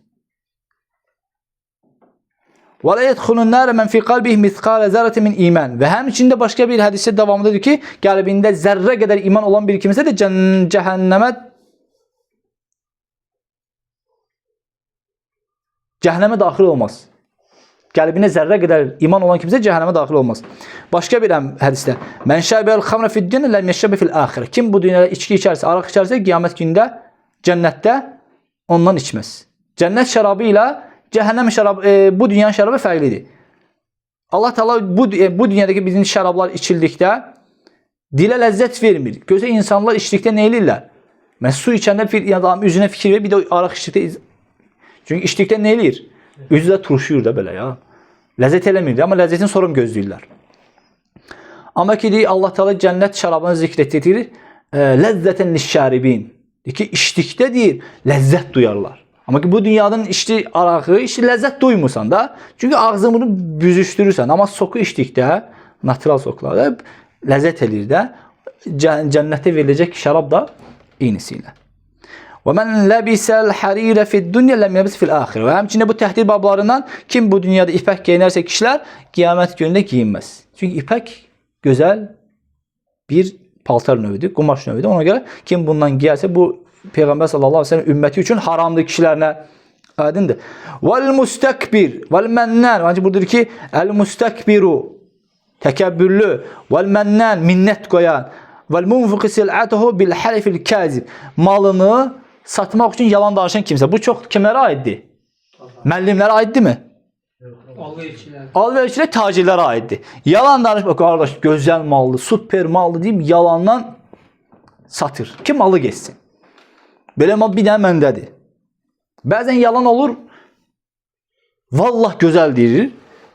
Və la yedxulun nar men fi qalbihi misqal zerratin min iman. Və həmçinin də başqa bir hədisdə davamındadır ki, qəlbində zərrə qədər iman olan bir kimsə də cəhənnəmə daxil olmaz. Qəlbinə zərrə qədər iman olan kimsə cəhənnəmə daxil olmaz. Başqa bir hədisdə "Men şəbəl xamra fid-dunya lem yeşrab fil-axirə." Kim bu dünyada içki içərsə, araq içərsə, qiyamət günündə cənnətdə ondan içməz. Cənnət şərabı ilə cəhənnəm şərabı, bu dünyanın şərabı fərqlidir. Allah Teala bu dünyadakı bizim şərablar içildikdə dilə ləzzət vermir. Gözə insanlar içdikdə nə eləyirlər? Mən su içəndə adam üzünə fikir verir, bir də araq içdikdə. Çünki içdikdə nə eləyir? Üzü də turşuyur da belə ya. Ləzzət eləmir, amma ləzzətin sonra gözləyirlər. Amma ki, deyir, Allah Teala cənnət şərabını zikr etdirir. Ləzzətən liş-şəribin. Ki, içdikdə deyir, ləzzət duyarlar. Amma ki, bu dünyadan içdi arağı, ləzzət duymursan da. Çünki ağzını büzüşdürürsən. Amma soku içdikdə, natural soklarda ləzzət eləyir də. Cənnətdə veriləcək şərab da eynisi ilə. وَمَنْ لَبِسَ الْحَرِيرَ فِي الدُّنْيَا لَمْ يَلْبِسْ فِي الْآخِرَةِ. Və həmçinin bu təhdid bablarından kim bu dünyada ipək geyinərsə kişilər qiyamət günündə geyinməz. Çünki ipək gözəl bir paltar növüdür, qumaş növüdür. Ona görə kim bundan giyərsə bu Peyğəmbər sallallahu əleyhi və səlləm ümməti üçün haramdır kişilərinə. Aydındır. وَالْمُسْتَكْبِرُ وَالْمَنَّانُ. Ancaq buradadır ki, el-mustakbiru təkəbbürlü, وَالْمَنَّانُ minnət qoyan, وَالْمُنْفِقِ سِلْعَتَهُ بِالْحَلِفِ الْكَاذِبِ. Malını satmaq üçün yalan danışan kimsə. Bu çox kimlərə aiddir? Müəllimlərə aiddirmi? Alverçilər, tacirlərə aiddir. Yalan danışmaq, qardaş, gözəl mallı, super mallı deyib yalandan satır. Kim malı geçsin? Belə mal bir dənə məndədir. Bəzən yalan olur, vallah gözəl deyir.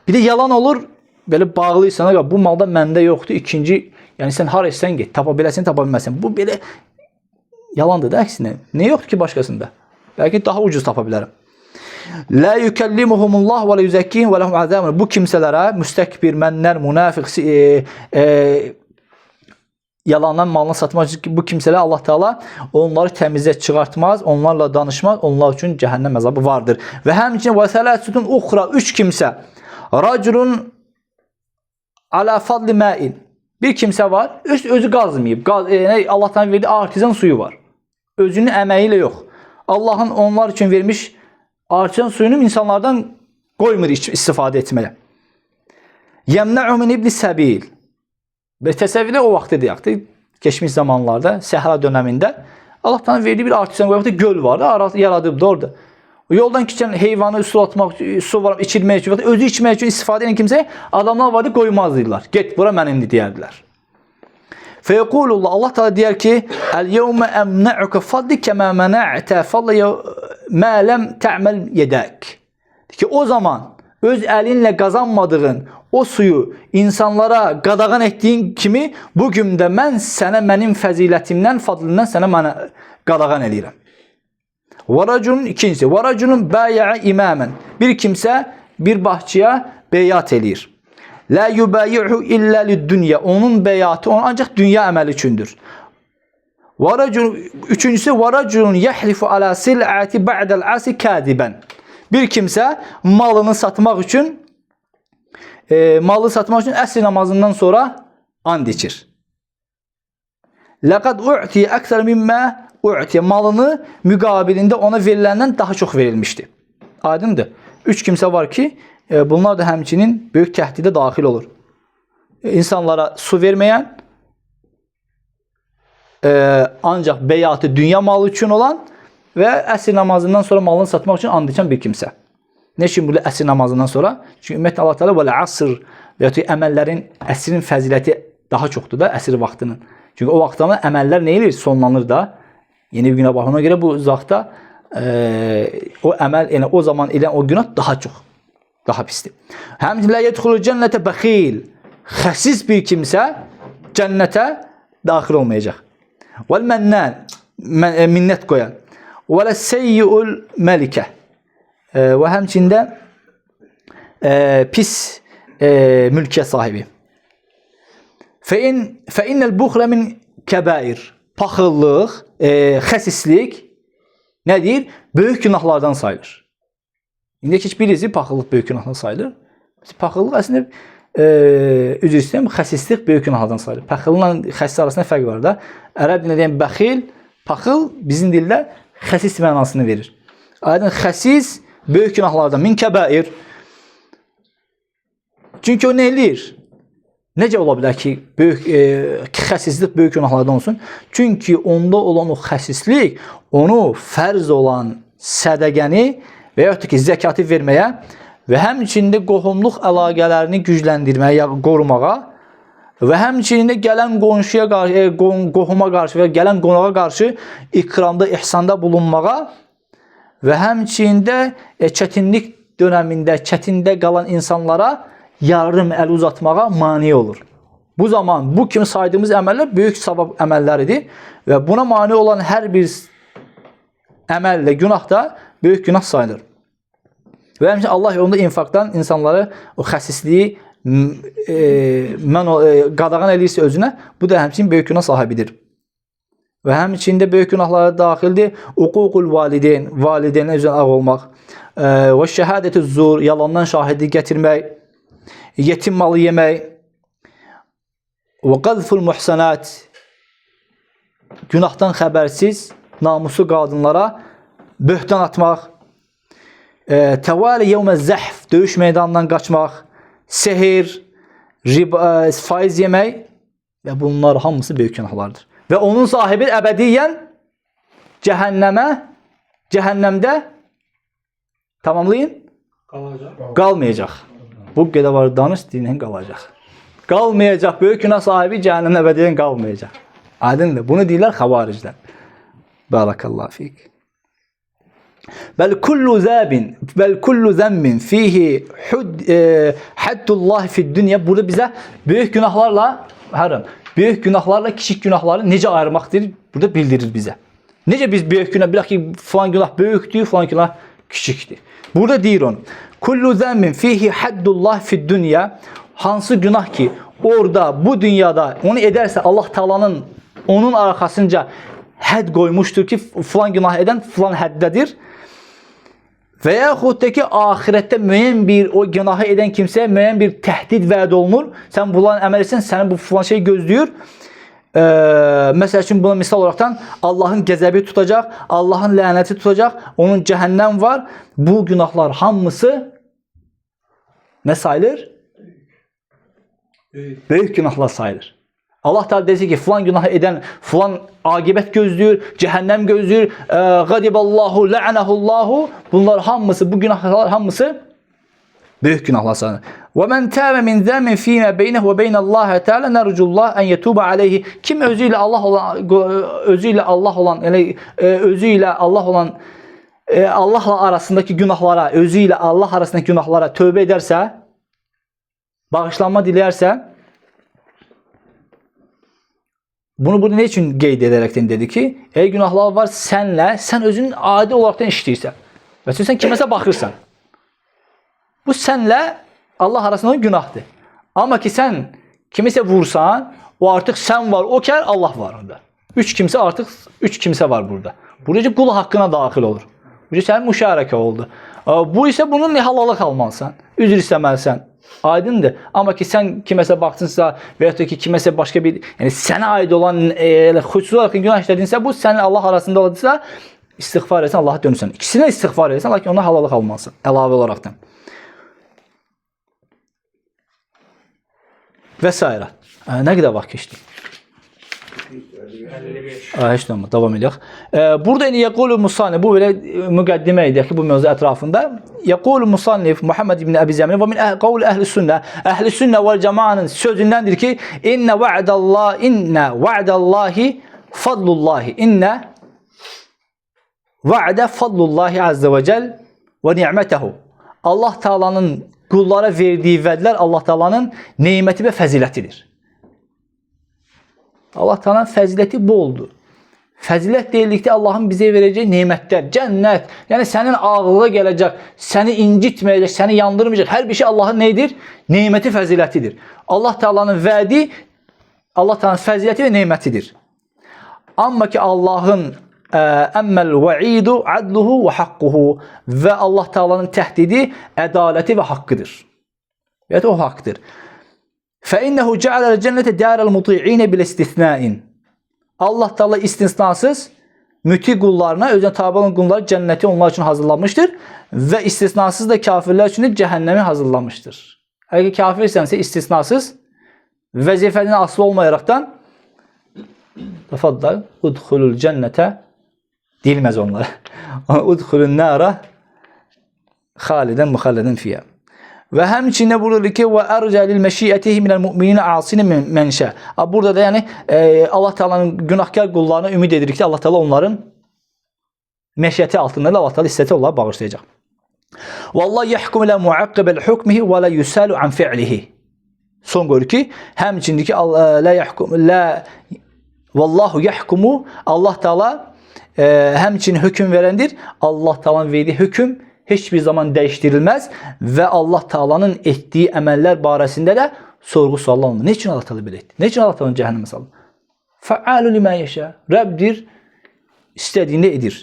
Bir də yalan olur, belə bağlıysan, bu malda məndə yoxdur. İkinci, yəni sən har etsən get, tapa biləsən, tapa bilməsən. Bu belə yalandır da əksinə. Ne yoxdur ki başqasında? Bəlkə daha ucuz tapa bilərəm. La yukellimuhumullah və la yuzakkihim və lahum azabun. Bu kimsələrə müstəkbir, mənnər, münafiq, yalandan malını satmaq üçün bu kimsələr Allah Teala onları təmizə çıxartmaz, onlarla danışmaz, onlar üçün cəhənnəm əzabı vardır. Və həmçinin və sələsutun uxra, 3 kimsə, raculun ala fadli ma'in. Bir kimsə var, özü qazmayıb. Allah'tan verdiyi artizan suyu var. Özünün əməyi ilə yox. Allah'ın onlar üçün vermiş artizan suyunu insanlardan qoymur istifadə etməyə. Yemna'u min ibn sabil. Və təsəvvürlə o vaxtı deyək, keçmiş zamanlarda, səhra dönəmində Allah'tan verdiyi bir artizan qoyub da göl var da, yaradıb da orada. Yoldan keçən heyvanı sulatmaq, su var, içilmək üçün, özü içmək üçün istifadə edən kimsəyə adamlar vardı, qoymazdılar. Get, bura mənimdir deyərdilər. Feyqulullah, Allah Teala deyər ki, "El-yevme emna'uke fadlike ma mena'te fadle ma lem ta'mal yedak." Ki o zaman öz əlinlə qazanmadığın o suyu insanlara qadağan etdiyin kimi bugün də mən sənə mənim fəzilətimdən, fadlından sənə mənə qadağan eləyirəm. Varacunun ikincisi, varacunun bəya'a imamen. Bir kimsə bir bahçıya beyat eləyir. La yubayi'u illa lid-dunya. Onun beyatı ancaq dünya əməli üçündür. Varacun üçüncüsü varacun yahlifu ala sil'ati ba'da'l asi kadiban. Bir kimsə malını satmaq üçün əsr namazından sonra and içir. Laqad u'ti aksar mimma u'ti. Malını müqabilində ona veriləndən daha çox verilmişdi. Aydındır. 3 kimsə var ki, bunlar da həmçinin böyük təhdidə daxil olur. İnsanlara su verməyən, ancaq beyatı dünya malı üçün olan və əsr namazından sonra malını satmaq üçün and içən bir kimsə. Ne üçün bu əsr namazından sonra? Çünki ümumiyyətlə Allah Teala və əsr və ya əməllərin, əsrin fəziləti daha çoxdur da əsr vaxtının. Çünki o vaxtda əməllər nə edir? Sonlanır da. Yeni bir günə bax. Ona görə bu uzaqda o əməl, yəni o zaman eləyən o günah daha çox, daha pisdir. Həmçinin la yedxulul cənnətə bəxil. Xəsis bir kimsə cənnətə daxil olmayacaq. Vəl mənnən, minnət qoyan. Vələ seyyiul məlikə. Və həmçində pis mülkiyyət sahibi. Fəinnəl buxlə min kəbair. Paxıllıq, xəsislik nədir? Böyük günahlardan sayılır. İndi ki, bilirsiniz, paxıllıq böyük günahlardan sayılır. Paxıllıq əslində üzr istəyirəm, xəsislik böyük günahlardan sayılır. Paxıllıqla xəsis arasında fərq var da. Ərəb dilində deyən bəxil, paxıl bizim dildə xəsis mənasını verir. Aydın xəsis böyük günahlardan min kəbair. Çünki o nə eləyir? Necə ola bilər ki, xəsislik böyük günahlardan olsun? Çünki onda olan o xəsislik onu fərz olan sədəqəni və yaxud da ki, zəkatı verməyə və həmçində qohumluq əlaqələrini gücləndirməyə, qorumağa və həmçində gələn qonşuya qarşı, qohuma qarşı və gələn qonağa qarşı ikramda, ihsanda bulunmağa və həmçində çətinlik dönəmində, çətində qalan insanlara yardım əl uzatmağa mane olur. Bu zaman bu kimi saydığımız əməllər böyük savab əməlləridir və buna mane olan hər bir əməllə günah da böyük günah sayılır. Və həmçinin Allah yolunda infaqdan insanları o xəsisliyi qadağan eləyirsə özünə, bu da həmçinin böyük günah sahibidir. Və həmçində böyük günahlara daxildir uququl valideyn, valideynə üzrə ağ olmaq və şəhadətü zur, yalandan şahidlik gətirmək, yetim malı yemək və qazful muhsanat, günahdan xəbərsiz namuslu qadınlara böhtan atmaq, təvali yevmə zəhf, döyüş meydanından qaçmaq, sehir, faiz yemək və bunlar hamısı böyük günahlardır. Və onun sahibi əbədiyyən cəhənnəmdə tamamlayın, qalmayacaq. Bu qədər var danış, dinən qalacaq. Qalmayacaq, böyük günah sahibi cəhənnəmdə əbədiyyən qalmayacaq. Aydındır. Bunu deyirlər xavariclər. Barakallahu fik. Bəl kullu zəmmin fihi haddullah fid dünya. Burada bizə böyük günahlarla böyük günahlarla kiçik günahları necə ayırmaqdır? Burada bildirir bizə. Necə biz böyük günah, bilək ki, falan günah böyükdür, falan günah kiçikdir. Burada deyir onu. Kullu zəmmin fihi haddullah fid dünya. Hansı günah ki, orada, bu dünyada onu edərsə Allah Taala'nın onun arxasınca hədd qoymuşdur ki, falan günah edən falan həddədir. Və yaxud da ki, ahirətdə müəyyən bir o günahı edən kimsəyə müəyyən bir təhdid vəd olunur. Sən bunların əməl etsən, səni bu falan şey gözləyir. Məsəl üçün buna misal olaraqdan Allahın qəzəbi tutacaq, Allahın lənəti tutacaq, onun cəhənnəm var. Bu günahlar hamısı nə sayılır? Böyük günahlar sayılır. Allah Teala desə ki, filan günahı edən filan aqibət gözləyir, cəhənnəm gözləyir, qadiballahu, la'anahullahu. Bunlar hamısı, bu günahlar hamısı böyük günahlar sayılır. Və men təbə min zəmin fīmə beynəhu və beynəllahi Teala nərcullah ən yetubə aleyhi. Kim özü ilə Allah olan Allahla arasındakı günahlara, özü ilə Allah arasındakı günahlara tövbə edərsə, bağışlanma diləyərsə, bunu burada ne için qeyd edərəkdən dedi ki, ey günahlar var sənlə, sən özün adi olaraqdan işləyirsən. Və sən kiməsə baxırsan. Bu sənlə Allah arasında günahdır. Amma ki sən kimisə vursan, o artıq sən var, o kər Allah var orada. Üç kimsə var burada. Buraya qul haqqına daxil olur. Bu sənin müşarəkə oldu. Bu isə bunun halalıq almalısan, üzr istəməlisən. Aydındır. Amma ki sən kiməsə baxsınsa və ya da ki kiməsə başqa bir, yəni sənə aid olan xüsusi olaraq günah işlədinsə, bu sənin Allah arasında oladıysa, istiğfar etsən, Allaha dönürsən. İkisinə istiğfar etsən, lakin ona halalıq almalısın, əlavə olaraqdan. Və s. Nə qədər vaxt keçdi? 55. Heç olmaz, davam edək. Burada indi yəqulu musannif, bu belə müqəddimə edək ki, bu mövzu ətrafında. Yəqulu musannif Muhammed ibn Əbi Zəmin və min qavl əhli sünnə. Əhli sünnə vəl cəmaənin sözündəndir ki, inna va'dallahi fadlullahi. İnna va'da fadlullahi azza və cəl və ni'mətəhu. Allah Taala'nın qullara verdiyi vədlər Allah Taala'nın neməti və fəzilətidir. Allah Taala'nın fəziləti boldur. Fəzilət deyildikdə Allahın bizə verəcəyi nemətlər, cənnət, yəni sənin ağlına gələcək, səni incitməyəcək, səni yandırmayacaq. Hər bir şey Allahın nəyidir? Neməti, fəzilətidir. Allah Taala'nın vədi, Allah Taala'nın fəziləti və nemətidir. Amma ki Allahın əmməl vəidu adluhu və haqquhu və Allah Taala'nın təhdidi ədaləti və haqqıdır. Yəni o haqqdır. فَإِنَّهُ جَعَلَ الْجَنَّةَ دَارَ الْمُطِيعِينَ بِالْاِسْتِثْنَاءٍ Allah Teala istisnasız müti qullarına, özünə tabi olan qullar cənnəti onlar üçün hazırlamışdır və istisnasız da kafirlər üçün cəhənnəmi hazırlamışdır. Əgər kafirsənsə istisnasız vəzifədən asılı olmayaraqdan təfaddal udxulul cənnətə deyilməz onlara. Udxulun nara xalidən müxallədən fiyyə. Və həmçində burada ki və ərcə lil məşiyyətihi minəl mu'minina asina mənşə. Burada da yəni Allah Taala'nın günahkar qullarına ümid edirik ki, Allah Taala onların məşiyyəti altında Allah Taala istəsə onları bağışlayacaq. Vallahu yahkum la mu'aqqibe hukmihi və la yusalu an fi'lihi. Son qoyur ki, həmçində ki la yahkum la vallahu yahkumu Allah Taala həmçinin hökm verəndir. Allah Taala'nın verdiyi hökm heç bir zaman dəyişdirilməz və Allah Taala'nın etdiyi əməllər barəsində də sorğu-sual olunmur. Nə üçün Allah Taala belə etdi? Nə üçün Allah Taala cəhənnəmə saldı? Fəalu limə yeşə. Rəbbdir, istədiyini edir.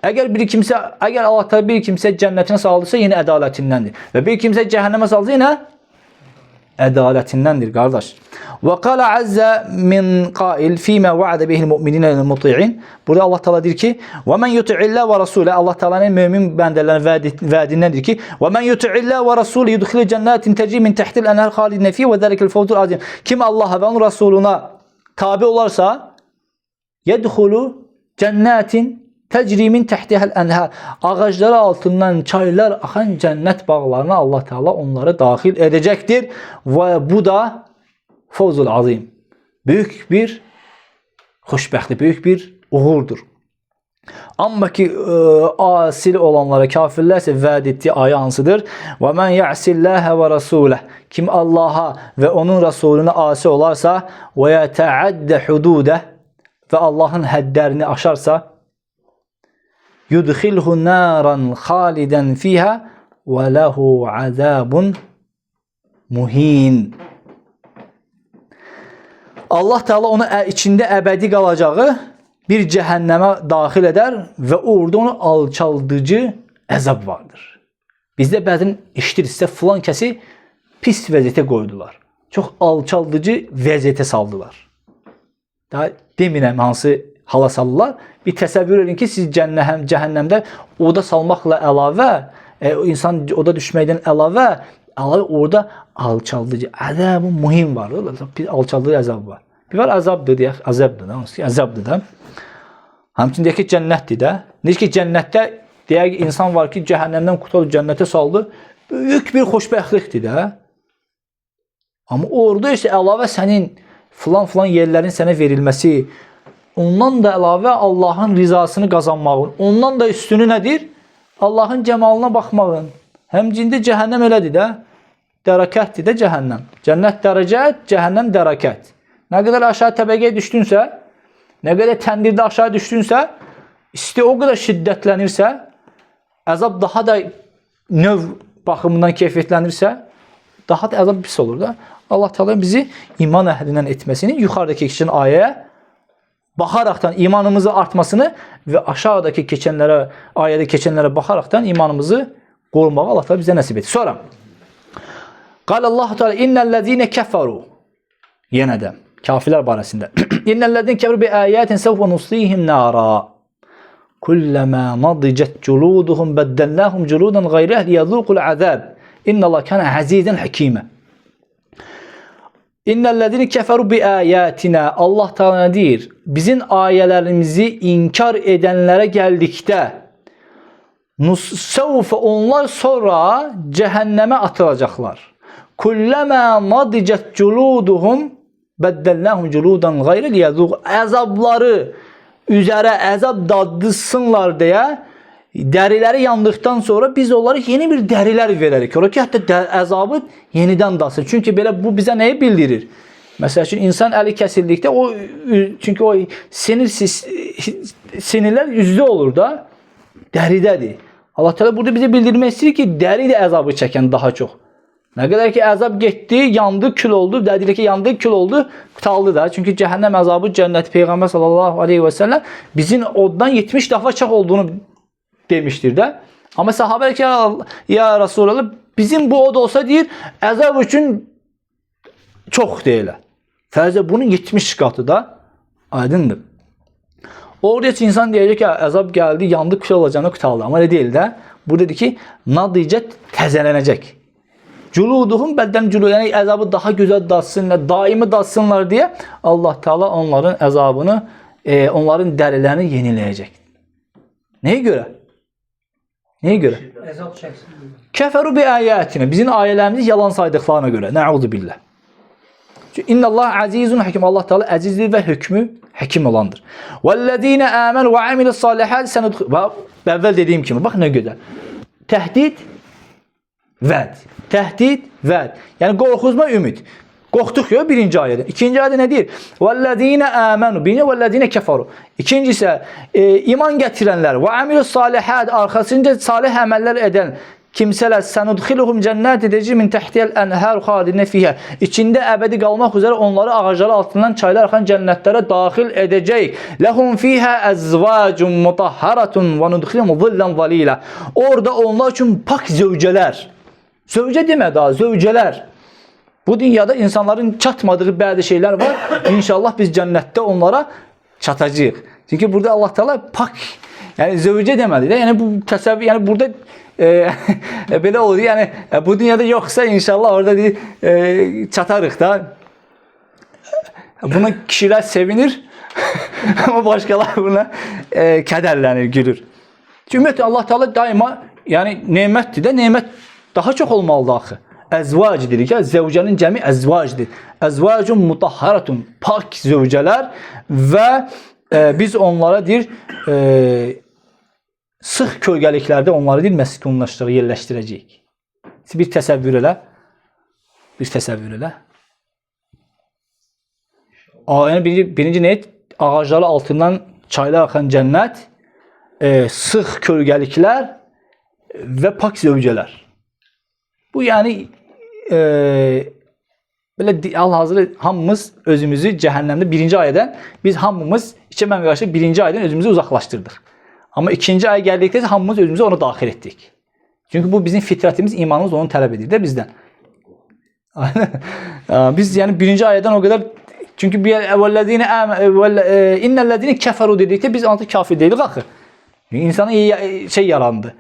Əgər Allah Taala bir kimsə cənnətinə saldısa, yenə ədalətindəndir. Və bir kimsə cəhənnəmə saldısa, yenə ədalətindəndir, qardaş. Və qala azza min qail fima va'ada bihi'l mu'minina lil muti'in. Burada Allah Taala deyir ki: "Və men yuti'illah və rasulə." Allah Taala'nın mömin bəndələrinə vədindəndir ki: "Və men yuti'illah və rasulə yudxilu cennetin tecri min tahti'l enhar xalidin fi və zəlikal fawzul azim." Kim Allah'a və onun Rasuluna tabe olarsa, yedxulu cennetin tecri min tahtiha'l enhar. Ağacları altından çaylar axan cənnət bağlarına Allah Taala onları daxil edəcəkdir və bu da fawzul azim. Böyük bir xoşbəxtlik, böyük bir uğurdur. Amma ki asil olanlara, kafirlərsə vəd etdiyi ayə hansıdır? Və men ya'sillaha və rasuləh. Kim Allah'a və onun Rasuluna asi olarsa və yeta'addə hududah və Allahın həddlərini aşarsa yudxilhu naran xalidan fiha və lehu azabun muhin. Allah Teala onu içində əbədi qalacağı bir cəhənnəmə daxil edər və orada onu alçaldıcı əzab vardır. Bizdə bəzən eşidirsə filan kəsi pis vəziyyətə qoydular. Çox alçaldıcı vəziyyətə saldılar. Daha demirəm hansı hala salırlar. Bir təsəvvür edin ki, siz cəhənnəmdə oda salmaqla əlavə, insan oda düşməkdən əlavə orada alçaldıcı əzab mühim var. Alçaldıcı əzab var. Bir var əzabdır deyək, əzabdır da. Həmçinin deyək ki, cənnətdir də. Necə ki, cənnətdə deyək ki, insan var ki, cəhənnəmdən qurtarıb cənnətə saldı. Böyük bir xoşbəxtlikdir də. Amma orada isə əlavə sənin filan yerlərin sənə verilməsi, ondan da əlavə Allahın rizasını qazanmağın, ondan da üstünü nədir? Allahın cəmalına baxmağın. Həmçində cəhənnəm elədir də. Dərəkətdir də cəhənnəm. Cənnət dərəcət, cəhənnəm dərəkət. Nə qədər aşağı təbəqəyə düşdünsə, nə qədər təndirdə aşağı düşdünsə, isti o qədər şiddətlənirsə, əzab daha da növ baxımından keyfiyyətlənirsə, daha da əzab pis olur da. Allah Teala bizi iman əhlindən etməsini, yuxarıdakı keçən ayəyə baxaraqdan imanımızı artmasını və aşağıdakı ayədə keçənlərə baxaraqdan imanımızı qorumağı Allah Teala bizə nəsib etsin. Sonra Qalallahu Teala innellezine keferu. Yenə də kafirlər barəsində. İnnellezine keferu bi ayatin sawfa nuslihim nara. Kullama nadijat juluduhum baddalnahum juludan ghayraha liyazuqul azab. İnnallaha kana azizan hakima. İnnellezine keferu bi ayatina. Allah Teala deyir, bizim ayələrimizi inkar edənlərə gəldikdə nusawfa onlar sonra cəhənnəmə atılacaqlar. Kullama nadijat juluduhum baddalnahum juludan ghayra liyazuq. Əzabları üzərə əzab dadırsınlar deyə dəriləri yandıqdan sonra biz onlara yeni bir dərilər verərik. Ola ki, hətta əzabı yenidən dadsın. Çünki belə bu bizə nəyi bildirir? Məsəl üçün insan əli kəsildikdə o çünki o sinirlər üzdə olur da, dəridədir. Allah Teala burada bizə bildirmək istəyir ki, dəri də əzabı çəkən daha çox. Nə qədər ki əzab getdi, yandı, kül oldu, dedilir ki yandı, kül oldu, qutaldı da. Çünki cəhənnəm əzabı cənnəti Peyğəmbər sallallahu aleyhi və səlləm bizim oddan 70 dəfə çox olduğunu demişdir də. Amma sahabələr ki, ya Resulallah, bizim bu od olsa deyir, əzab üçün çox deyirlər. Fərzə bunun 70 qatı da aydındır. Orada heç insan deyəcək ki, əzab gəldi, yandı, kül olacağını qutaldı. Amma elə deyil də. Burada deyir ki, nadicət təzələnəcək. Culuduhum bəddən culudu. Yəni əzabı daha gözəl datsınlar, daimi datsınlar deyə Allah Teala onların əzabını, onların dərilərini yeniləyəcək. Nəyə görə? Nəyə görə? Əzab çəksin. Kəfəru bi ayətinə. Bizim ayələrimizi yalan saydıqlarına görə. Nəuzu billah. Çünki innallah azizun hakim. Allah Teala əzizdir və hökmü həkim olandır. Vəllezine amenu və amilus salihat senudkhil. Əvvəl dediyim kimi, bax nə gözəl. Təhdid, vəd. Təhdid, vəd. Yəni qorxuzma, ümid. Qorxduq ya birinci ayədə. İkinci ayədə nə deyir? Vəllezine amenu. Birinci vəllezine kəfaru. İkinci isə iman gətirənlər və amilus salihat, arxasınca salih əməllər edən kimsələr sənudxiluhum cənnət edəcək min təhtiyəl ənhər xalidinə fiyhə. İçində əbədi qalmaq üzrə onları ağacları altından çaylar axan cənnətlərə daxil edəcək. Ləhum fiyhə əzvacun mutahharatun və nudxilhum zillan zalilə. Orada onlar üçün pak zövcələr. Zövcə demək daha, zövcələr. Bu dünyada insanların çatmadığı bəzi şeylər var. İnşallah biz cənnətdə onlara çatacağıq. Çünki burada Allah Teala pak, yəni zövcə deməli də. Yəni bu təsəvvür, yəni burada belə olur. Yəni bu dünyada yoxsa inşallah orada çatarıq da. Buna kişilər sevinir. Amma başqalar buna kədərlənir, gülür. Çünki ümumiyyətlə Allah Teala daima, yəni nemətdir də, nemət daha çox olmalıdır axı. Əzvac dedik ya, zəvcənin cəmi əzvacdır. Əzvacun mutahharatun, pak zəvcələr və biz onlara deyir, sıx kölgəliklərdə onları deyir, məskunlaşdırıq, yerləşdirəcəyik. Bir təsəvvür elə. Bir təsəvvür elə. Yəni birinci nə? Ağacları altından çaylar axan cənnət, sıx kölgəliklər və pak zəvcələr. Bu yəni belə hal-hazırda hamımız özümüzü cəhənnəmdə birinci ayədən biz hamımız iki mən qarşı birinci ayədən özümüzü uzaqlaşdırdıq. Amma ikinci aya gəldikdə hamımız özümüzü ona daxil etdik. Çünki bu bizim fitrətimiz, imanımız onu tələb edir də bizdən. Biz yəni birinci ayədən o qədər, çünki innellezine kəfəru dedikdə biz artıq kafir deyilik axı. İnsana şey yarandı,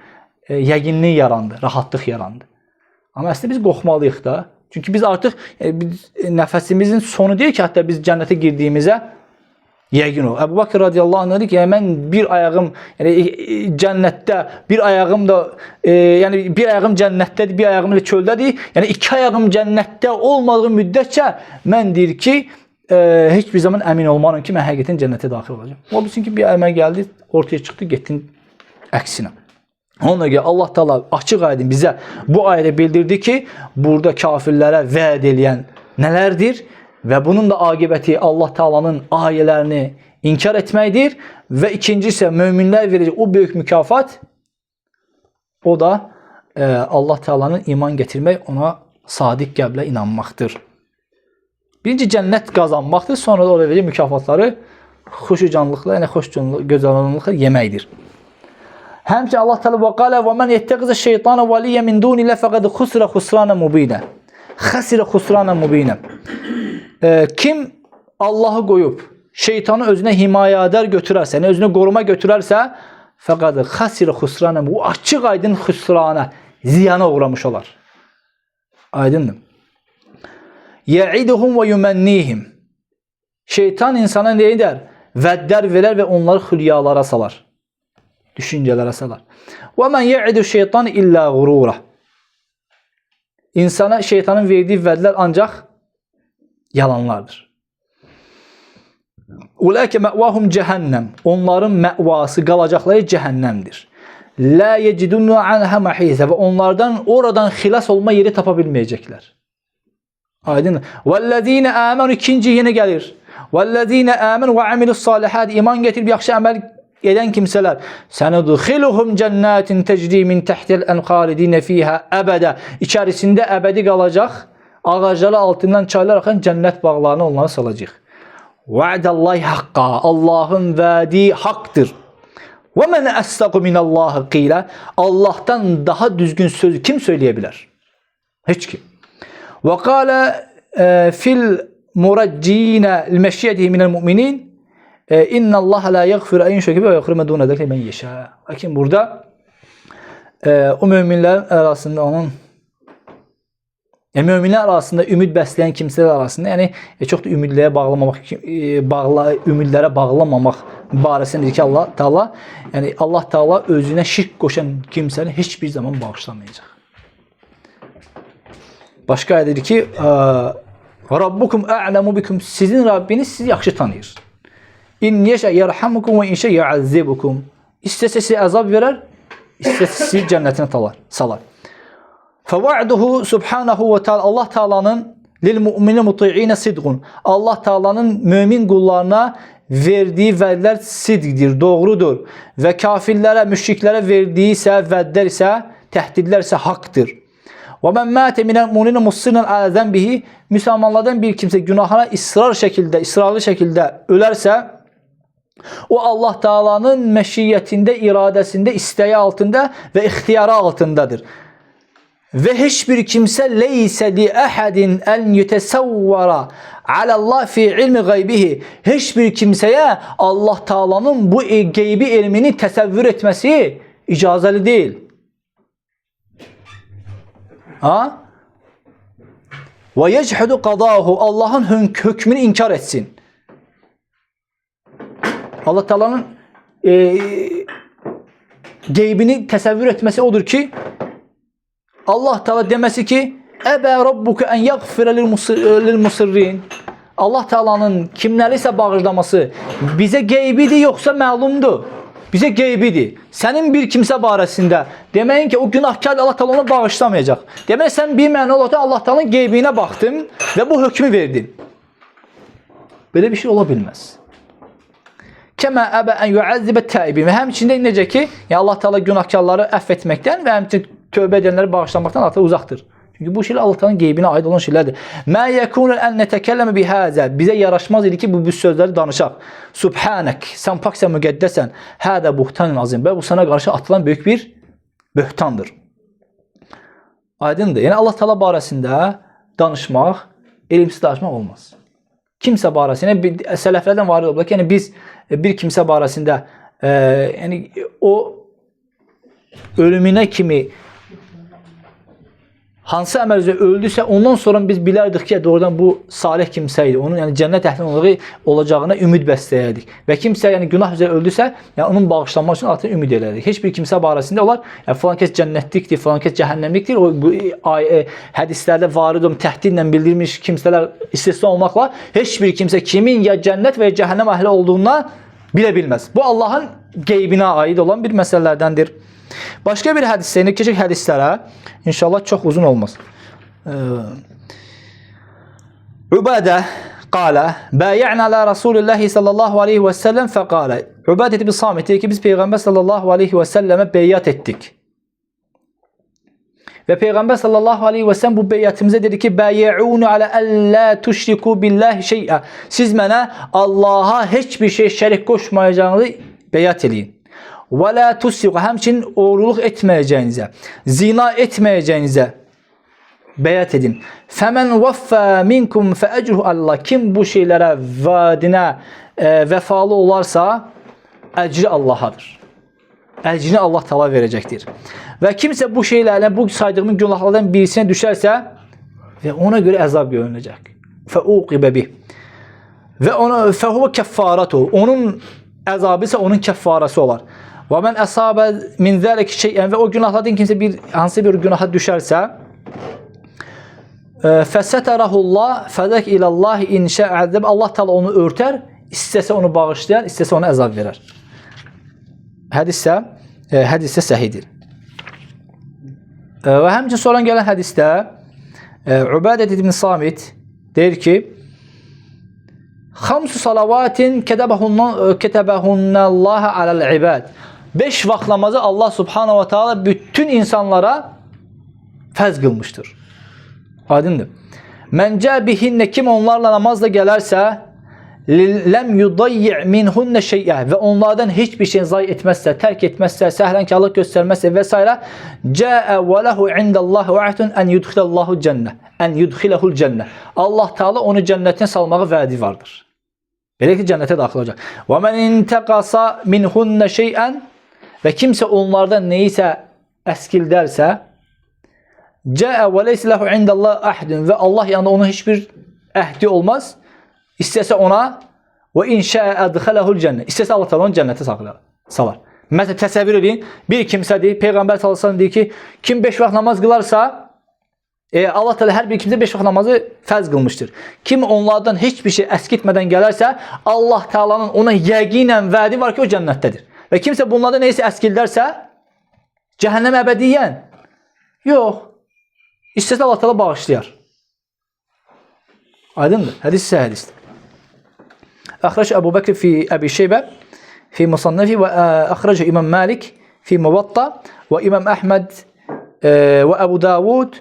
yəqinlik yarandı, rahatlıq yarandı. Amma əslində biz qorxmalıyıq da. Çünki biz artıq nəfəsimizin sonu deyil ki, hətta biz cənnətə girdiyimizə yəqin o. Əbu Bakr radiyallahu anh dedi ki, mən bir ayağım cənnətdə, bir ayağım da yəni bir ayağım cənnətdədir, bir ayağım da çöldədir. Yəni iki ayağım cənnətdə olmadığı müddətcə mən deyir ki, heç bir zaman əmin olmaram ki, mən həqiqətən cənnətə daxil olacağam. O bilsin ki, bir əməl gəldi, ortaya çıxdı, getdin əksinə. Ona görə Allah Teala açıq aydın bizə bu ayədə bildirdi ki, burada kafirlərə vəd eləyən nələrdir və bunun da aqibəti Allah Teala'nın ayələrini inkar etməkdir və ikinci isə möminlər verəcək o böyük mükafat, o da Allah Teala'nın iman gətirmək, ona sadiq qəlblə inanmaqdır. Birinci cənnət qazanmaqdır, sonra da orada verəcək mükafatları xoşucanlıqla, yəni gözəlliklə yeməkdir. Həmçinin Allah Teala və qala və men yettəxiz şeytana valiyə min dunillah fəqad xusira xusrana mubina. Xasira xusrana mubina. Kim Allahı qoyub şeytanı özünə himayədar götürərsə, yəni özünə qoruma götürərsə, fəqad xasira xusrana, bu açıq aydın xusrana, ziyana uğramış olar. Aydındır. Ya'iduhum və yumannihim. Şeytan insana nə edər? Vədlər verər və onları xülyalara salar. Düşüncələrə salar. Və mən ya'idu şeytan illə qurura. İnsana şeytanın verdiyi vədlər ancaq yalanlardır. Ulaikə məvahum cəhənnəm. Onların məvası, qalacaqları cəhənnəmdir. La yecidunu anha mahisa və onlardan oradan xilas olma yeri tapa bilməyəcəklər. Aydın. Vellezine amenu ikinci yine gelir. Vellezine amenu ve amilus salihat iman getirip yaxşı əməl eden kimseler. Senudkhiluhum cennetin tecri min tahti'l enhalidine fiha ebede. İçerisinde ebedi kalacak. Ağacları altından çaylar akan cennet bağlarına onları salacak. Va'dallahi hakka. Allah'ın verdiği haktır. Ve men asdaqu minallahi qila. Allah'tan daha düzgün sözü kim söyleyebilir? Hiç kim. Ve kâle fil muracciine l-meşiyetihi minel mu'minin inna Allah la yaghfiru en yushrake ve yaghfiru ma dune zalike men yasha. Lakin burada o müminlerin arasında müminler arasında ümid bəsləyən kimsələr arasında, yəni çox da ümidlərə bağlamamaq barəsində ki Allah Taala, yəni Allah Taala özünə şirk qoşan kimsəni heç bir zaman bağışlamayacaq. Başqa ayədə deyir ki, Rabbukum a'lamu bikum. Sizin Rabbiniz sizi yaxşı tanıyır. İn yeşə yerhamukum ve in şə yu'azzibukum. İstəsə sizə əzab verər, istəsə sizi cənnətinə salar. Feva'duhu subhanahu ve ta'ala Allah Taala'nın lil mu'minin muti'ine sidqun. Allah Taala'nın mümin kullarına verdiği vədlər sidqdir, doğrudur. Və kafirlərə, müşriklərə verdiyi isə vədlər isə, təhdidlər isə haqqdır. Və men mate minel mu'minin musirran ala zənbihi. Müsəlmanlardan bir kimsə günahına ısrarlı şəkildə ölərsə, o Allah Taala'nın məşiyyətində, iradəsində, istəyi altında və ixtiyarı altındadır. Ve hiçbir kimse leyse li ahadin en yetesavvara alallah fi ilmi gaybihi. Hiçbir kimseye Allah Taala'nın bu gaybi ilmini tesevvür etmesi icazeli değil. Ha? Ve yechhudu qadahu. Allah'ın hükmünü inkar etsin. Allah Taala'nın gaybini tesevvür etmesi odur ki Allah Teala demesi ki Ebe rabbuke en yaghfire lil musirrin. Allah Teala'nın kimləri isə bağışlaması bize geybidir yoksa məlumdur. Bize geybidir. Senin bir kimsə barəsində deməyin ki o günahkar Allah Teala onu bağışlamayacaq. Demək sen bir məna olaraq Allah Teala'nın geybinə baxdın ve bu hükmü verdin. Böyle bir şey ola bilməz. Kema ebe en yu'azzibe taibin. Ve həmçində necə ki Allah Teala günahkarları əff ve həmçinin tövbə edənləri bağışlamaktan artıq uzaqdır. Çünkü bu şeyler Allah'ın qeybinə aid olan şeylerdir. Mə yekunu en netekelleme bihazə. Bize yaraşmaz idi ki bu sözleri danışaq. Subhanak. Sen paksən, müqəddəsən. Hədə buhtanın azim. Bu sana qarşı atılan böyük bir böhtandır. Aydındır. Yəni Allah Teala barəsində danışmaq, elmsiz danışmaq olmaz. Kimsə barəsində sələflərdən varid olub ki, yəni biz bir kimsə barəsində yəni o ölümünə kimi hansı əməl üzrə öldüsə ondan sonra biz bilərdik ki, doğrudan bu salih kimsə idi. Onun yəni cənnət əhlinin olacağına ümid bəsləyərdik. Və kimsə yəni günah üzrə öldüsə, yəni onun bağışlanması üçün artıq ümid edərdik. Heç bir kimsə barəsində onlar yəni falan kəs cənnətlikdir, falan kəs cəhənnəmlikdir. O bu hədislərdə varid olan təhdidlə bildirilmiş kimsələr istisna olmaqla heç bir kimsə kimin ya cənnət və ya cəhənnəm əhli olduğundan bilə bilməz. Bu Allah'ın qeybinə aid olan bir məsələlərdəndir. Başka bir hadisle, yine keçək hadislere. İnşallah çok uzun olmaz. Ubade qala bay'na ala Resulullah sallallahu aleyhi ve sellem faqala. Ubade ibn Samit dedi ki biz Peygamber sallallahu aleyhi ve selleme beyat ettik. Ve Peygamber sallallahu aleyhi ve sellem bu beyatimize dedi ki bay'unu ala alla tushriku billahi şey'a. Siz mənə Allah'a hiçbir şey şərik qoşmayacağınızı beyat eləyin. Və la tusriqu, həmçinin oğurluq etməyəcəyinizə, zina etməyəcəyinizə bəyat edin. Fəmən vəffə minkum fəəcruhu Allah. Kim bu şeylərə, vaadinə vəfalı olarsa, əcri Allahadır. Əcrini Allah Teala verəcəkdir. Və kimsə bu şeylərlə, bu saydığımın günahlardan birisinə düşərsə və ona görə əzab görünəcək. Fəuqibə bih. Və ona fəhuva kəffaratu. Onun əzabı isə onun kəffarası olar. Və mən əsabə min zəlik şeyən və o günahlardan kimsə hansı bir günaha düşərsə fəsətərəhullah fədək ilallah inşəəzzəb. Allah Teala onu örtər, istəsə onu bağışlayan, istəsə onu əzab verər. Hədissə səhidir. Və həmçinin sonra gələn hədisdə Ubadet ibn Samit deyir ki, "Xamsu salavatin ketebehunnallahu alel ibad." 5 vaxt namazı Allah Subhanahu ve Teala bütün insanlara fərz qılmışdır. Aydındır. "Men bihinne kim onlarla namazla gələrsə, lem yudayyi' minhunne şey'e ve onlardan hiçbir şey zayi etmezse, terk etmezse, səhrenkarlıq göstermezse vesaire, ca'e ve lehu indallahi va'dun en yudkhilallahu cennet. En yudkhilahul cennet. Allah Teala onu cennetine salmağı vədi vardır. Belə ki cennete daxil olacaq. Ve men intaqasa minhunne şey'en ve kimse onlardan neyse əskildərsə, ca'e ve leysa lehu indallahi ahdun ve Allah yanında onun hiçbir əhdi olmaz. İstəsə ona və inşəə ədxələhul cənnə. İstəsə Allah Teala onu cənnətə salar. Məsələn, təsəvvür edin, bir kimsədir, Peyğəmbər sallallahu əleyhi və səlləm deyir ki, kim 5 vaxt namaz qılarsa, Allah Teala hər bir kimsə 5 vaxt namazı fərz qılmışdır. Kim onlardan heç bir şey əskitmədən gələrsə, Allah Teala'nın ona yəqinən vədi var ki, o cənnətdədir. Və kimsə bunlardan neysə əskildərsə, cəhənnəm əbədiyyən. Yox. İstəsə Allah Teala bağışlayar. Aydındır. Hədis isə hədisdir. أخرج أبو بكر في أبي شيبة في مصنفه وأخرجه إمام مالك في موطأ وإمام أحمد وأبو داود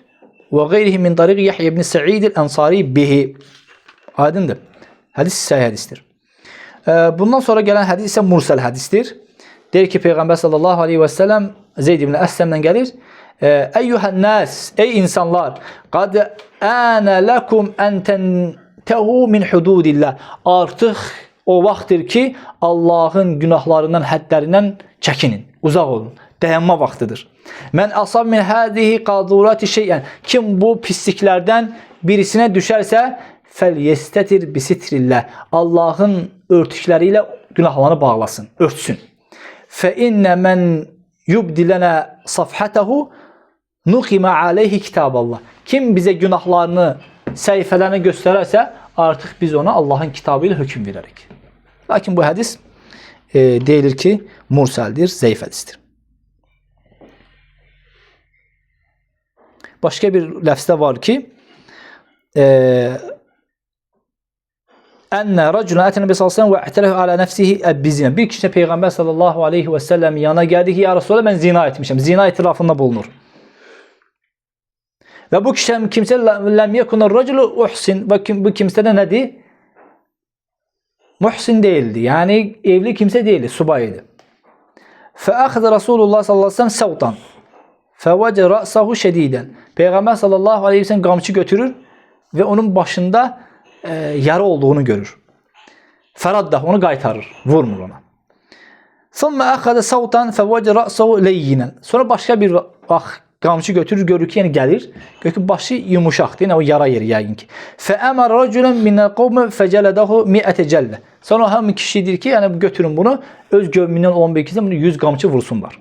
وغيره من طريق يحيى بن سعيد الأنصاري به. Aydındır. Hadis ise hadistir. Bundan sonra gelen hadis ise mursel hadistir. Der ki Peygamber sallallahu aleyhi ve sellem Zeyd ibn Əsləmdən gəlir. Eyyuhan nas, ey insanlar, qad ana lakum en tentehu min hududillah. Artıq o vaxtdır ki Allahın günahlarından, hədlərindən çəkinin, uzaq olun. Dayanma vaxtıdır. Mən asab min hadihi qadurati şey'en. Kim bu pisliklərdən birisinə düşərsə, felyestetir bisitrillah. Allahın örtükləri ilə günahlarını bağlasın, örtsün. Fe inne men yubdilana safhatahu nuqima alayhi kitaballah. Kim bize günahlarını, səhifələrini göstərərsə, artıq biz ona Allahın kitabı ilə hökm verərik. Lakin bu hadis deyilir ki, mursaldir, zəif hədisdir. Başqa bir ləfzdə var ki, enne raculun eten Nebi sallallahu aleyhi ve sellem ve i'telehu ala nefsihi ebbizina. Bir kişi Peygamber sallallahu aleyhi ve sellem yana geldi ki ya Resulallah ben zina etmişim. Zina itirafında bulunur. Ve bu kişi kimse lem yekun raculu uhsin. Ve bu kimse de nedir? Muhsin değildi. Yani evli kimse değildi. Subaydı. Fe akhada Resulullah sallallahu aleyhi ve sellem savtan. Fe vece ra'sahu şediden. Peygamber sallallahu aleyhi ve sellem qamçı götürür ve onun başında yara olduğunu görür. Feraddah onu qaytarır, vurmur ona. Sonra axada sautan fevece ra'sahu leyyinen. Sonra başqa bir qamçı götürür, görür ki, yəni gəlir. Görür ki, başı yumuşaqdır, yəni o yara yeri yəqin ki. Fəəmər raculan minəl qavmi fəcələdahu mi'ətə cəllə. Sonra həmin kişi deyir ki, yəni götürün bunu, öz qövmündən olan bir kimsə bunu 100 qamçı vursunlar.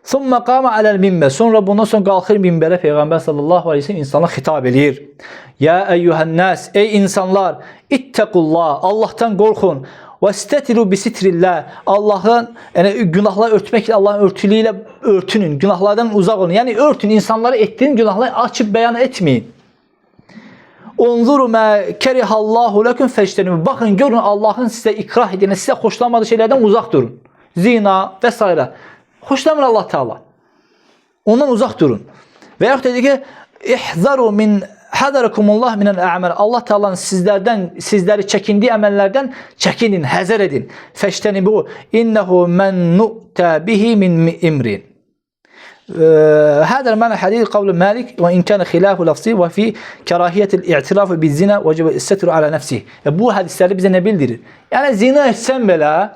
Sonra qama aləl minbər. Sonra bundan sonra qalxır minbərə Peyğəmbər sallallahu aleyhi ve sellem insana xitab eləyir. Ya eyyuhan nas, ey insanlar, ittaqullah, Allahdan qorxun. Və istetiru bi sitrillah. Allahın, yəni günahları örtməklə, Allahın örtülüyü ilə örtünün, günahlardan uzaq olun. Yəni örtün, insanlara etdiyin günahları açıb bəyan etməyin. Unzuru ma kerihallahu lekum fectenibu. Baxın, görün Allahın sizə ikrah edəni, sizə xoşlanmadığı şeylərdən uzaq durun. Zina və s. Xoşlamır Allah Teala. Ondan uzaq durun. Və yaxud dedi ki, ihzaru min hadarakumullah minel a'mal. Allah Teala'nın sizləri çəkindiyi əməllərdən çəkinin, həzər edin. Fəştenibu innehu men nu'ta bihi min imrin. هذا المعنى حديث قول مالك وإن كان خلاف لفظي وفي كراهية الاعتراف بالزنا وجب الستر على نفسه. Bu hadisləri bizə nə bildirir? Yəni zina etsən belə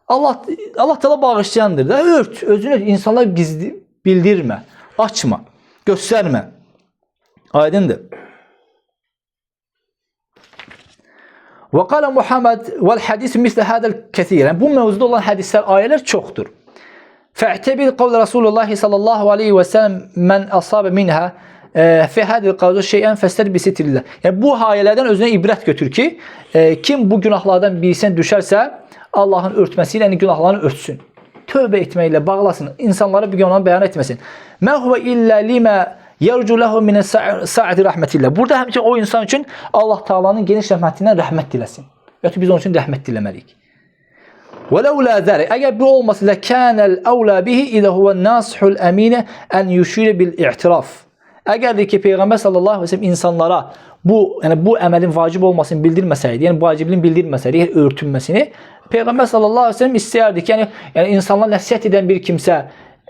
Allah Teala bağışlayandır da, ört, özünü insanlar gizli bildirmə, açma, göstərmə. Aydındır. Və qala Muhammed vəl hadis mislə hədəl kəthir. Bu mövzuda olan hədislər, ayələr çoxdur. Fə'təbil qavl Rasulullah sallallahu aleyhi ve sellem mən asabə minhə fi hadil qavlu şeyən fəstər bi sitrillah. Yəni bu ayələrdən özünə ibrət götür ki, kim bu günahlardan birisinə düşərsə, Allahın örtməsiyle yəni günahlarını örtsün. Tövbə etməklə bağlasın. İnsanlara bir günahını bəyan etməsin. Mə huvə illə limə Yercu lehu min sa'ati rahmetillah. Burada həmçinin o insan üçün Allah Taala'nın geniş rəhmətindən rəhmət diləsin. Yəni biz onun üçün rəhmət diləməliyik. وَلَوْلَا ذَلِكَ Əgər bu olmasa لَكَانَ الْأَوْلَى بِهِ إِذَا هُوَ النَّاصِحُ الْأَمِينَ أَنْ يُشِيرَ بِالْاِعْتِرَافِ Əgər ki Peyğəmbər sallallahu əleyhi və səlləm insanlara bu əməlin vacib olmasını bildirməsəydi, yəni vacibliyini bildirməsəydi, yəni örtünməsini, Peyğəmbər sallallahu əleyhi və səlləm istəyərdi ki, yəni insanlara nəsihət edən bir kimsə,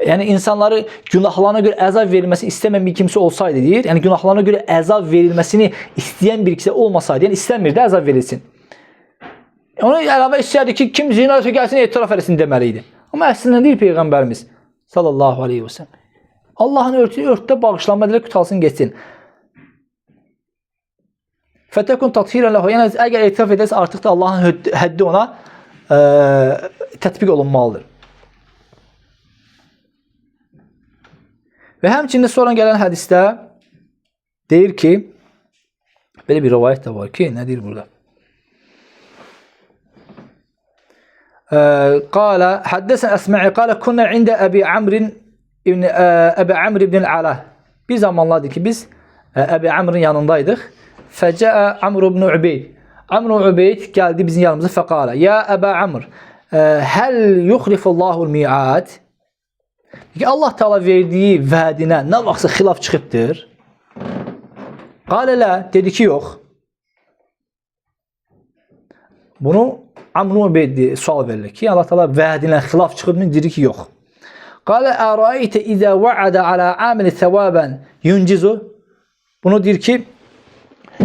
yəni insanları günahlarına görə əzab verilməsini istəməyən bir kimsə olsaydı deyir, yəni günahlarına görə əzab verilməsini istəyən bir kimsə olmasaydı, yəni istəmirdi əzab verilsin. Ona əlavə istəyərdi ki, kim zina etsə gəlsin, etiraf eləsin deməli idi. Amma əslində deyir Peyğəmbərimiz sallallahu aleyhi və səlləm. Allahın örtüdə bağışlanma edilə qutalsın geçsin. Fətəkun tathirən ləhu. Yəni, əgər etiraf edərsə, artıq da Allahın həddi ona tətbiq olunmalıdır. Və həmçində sonra gələn hədisdə deyir ki, belə bir rivayət də var ki, nə deyir burada? قال حدثنا أسمعي قال كنا عند أبي عمرو ibn al-Ala. Bir zamanlardı ki biz Əbi Amr'ın yanındaydık. Fəcəə Amr ibn Ubeyd. Amr ibn Ubeyd gəldi bizim yanımıza fəqala. Ya Əbə Amr, həl yuxlifullahu l-mi'ad? Allah Teala verdiyi vədinə nə vaxtsa xilaf çıxıbdır? Qalə lə, dedi ki, yox. Bunu Amr ibn Ubeyd sual verilir ki, Allah Teala vədinə xilaf çıxıbdır, dedi ki, yox. Qalə ərayitə izə va'ada alə amili səvabən yuncizu. Bunu deyir ki,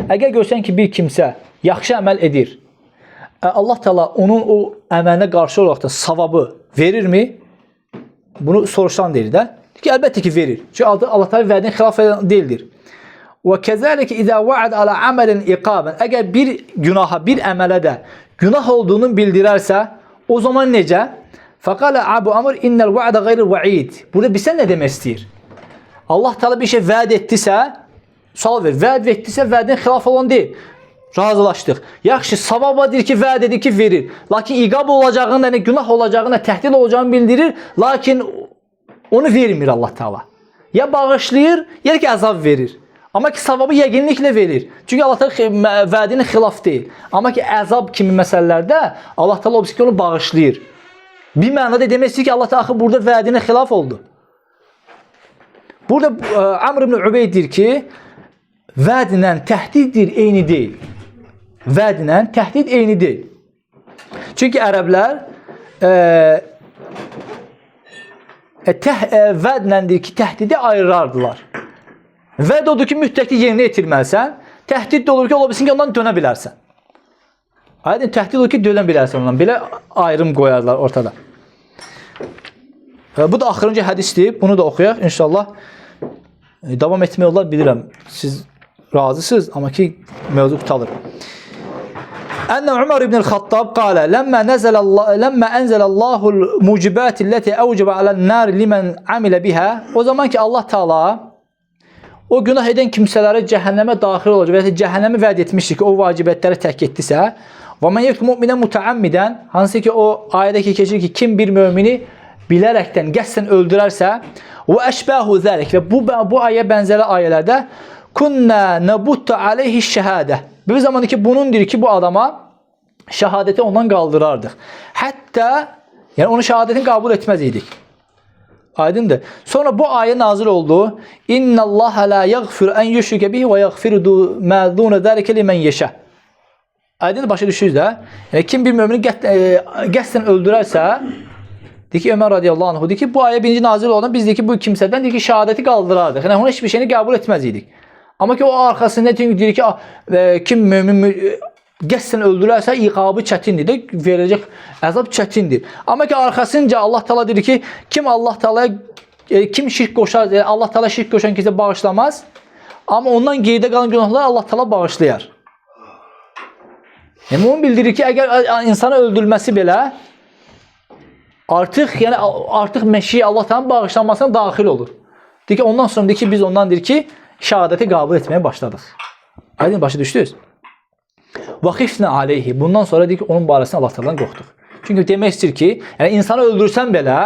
əgər görsən ki, bir kimsə yaxşı əməl edir, Allah Teala onun o əməlinə qarşı olaraq da savabı verirmi? Bunu soruşan deyir də. Deyir ki, əlbəttə ki, verir. Çünki Allah Teala vədinin xilaf edən deyildir. Və kəzəlikə izə va'ada alə amelin iqabən. Əgər bir günaha, bir əmələ də günah olduğunu bildirərsə, o zaman necə? Fəqalə Əbu Amr innəl va'də qeyril va'id. Burada bilsən nə demək istəyir? Allah Teala bir şey vəd etdisə, sual ver. Vəd etdisə, vədin xilaf olan deyil. Razılaşdıq. Yaxşı, savaba deyir ki, vəd edir ki, verir. Lakin iqab olacağını, yəni günah olacağını, təhdid olacağını bildirir. Lakin onu vermir Allah Teala. Ya bağışlayır, ya ki əzab verir. Amma ki, savabı yəqinliklə verir. Çünki Allah Teala vədinin xilaf deyil. Amma ki, əzab kimi məsələlərdə Allah Teala ki, onu bağışlayır. Bir mənada demək istəyir ki, Allah Teala burada vədinə xilaf oldu. Burada Amr ibn Ubeyd deyir ki, vədinlə təhdiddir, eyni deyil. Vədinlə təhdid eyni deyil. Çünki ərəblər vədlə deyir ki, təhdidi ayırardılar. Vəd odur ki, mütləqli yerinə yetirməlisən. Təhdid də olur ki, ola bilsin ki, ondan dönə bilərsən. Aydın, təhdid olur ki, dönə bilərsən ondan. Belə ayrım qoyarlar ortada. Bu da axırıncı hədisdir. Bunu da oxuyaq. İnşallah davam etmək olar, bilirəm. Siz razısınız, amma ki, mövzu qutalır. Ənə Umar ibn el-Xattab qalə Ləmmə ənzələllahul mucibati ləti əvcəbə alən-nar limən amilə bihə. O zaman ki, Allah Teala o günah edən kimsələri cəhənnəmə daxil olacaq və ya cəhənnəmi vəd etmişdir ki, o vacibətləri tərk etdisə və mən yəqtül müminə mütəəmmidən, hansı ki, o ayədə ki, keçir ki, kim bir mümini bilərəkdən, qəsdən öldürərsə və əşbəhu zəlik və bu ayə bənzəri ayələrdə kunnə nəbuttu aleyhi şəhədə. Bir zamanı ki, bunun deyir ki, bu adama şəhadəti ondan qaldırardıq. Hətta, yəni onun şəhadətini qəbul etməz idik. Aydındır. Sonra bu ayə nazil oldu. İnnallaha la yaghfiru en yushrike bihi ve yaghfiru ma dun zalika limen yasha. Aydındır, başa düşürsüz də. Yəni kim bir mömini qəsdən öldürərsə, deyir ki, Ömər radiyallahu anh, deyir ki, bu ayə birinci nazil olan biz deyir ki, bu kimsədən deyir ki, şəhadəti qaldırardıq. Yəni onun heç bir şeyini qəbul etməz idik. Amma ki o arxasında deyir ki, kim mömin qəsdən öldürərsə iqabı çətindir də, veriləcək əzab çətindir. Amma ki arxasınca Allah Teala deyir ki, kim şirk qoşar, Allah Teala şirk qoşan kimsə bağışlamaz. Amma ondan geridə qalan günahları Allah Teala bağışlayar. Yəni onu bildirir ki, əgər insanı öldürülməsi belə artıq məşiyə Allah Teala'nın bağışlanmasına daxil olur. Deyir ki, ondan sonra deyir ki, biz ondan deyir ki, şəhadəti qəbul etməyə başladıq. Aydın, başa düşdünüz? Vaqifnə aleyhi. Bundan sonra deyir ki, onun barəsində Allah Teala'dan qorxduq. Çünki demək istəyir ki, yəni insanı öldürsən belə,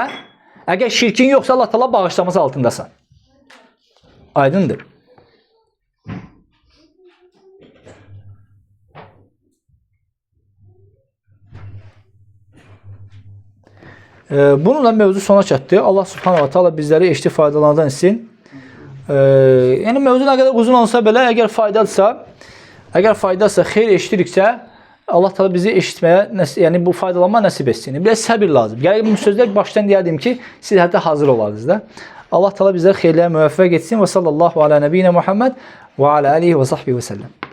əgər şirkin yoxsa Allah Teala bağışlaması altındasan. Aydındır. Bununla mövzu sona çatdı. Allah subhanahu wa ta'ala bizləri eşitib faydalardan etsin. Yəni mövzu nə qədər uzun olsa belə, əgər faydadırsa, xeyr eşidiriksə, Allah Teala bizi eşitməyə, yəni bu faydalanma nəsib etsin. Biraz səbir lazım. Gəlin bu sözlər başdan deyərdim ki, siz hətta hazır olardınız da. Allah Teala bizləri xeyirləyə müvəffəq etsin və sallallahu ala nəbiyyinə Muhammed və ala alihi və sahbihi və səlləm.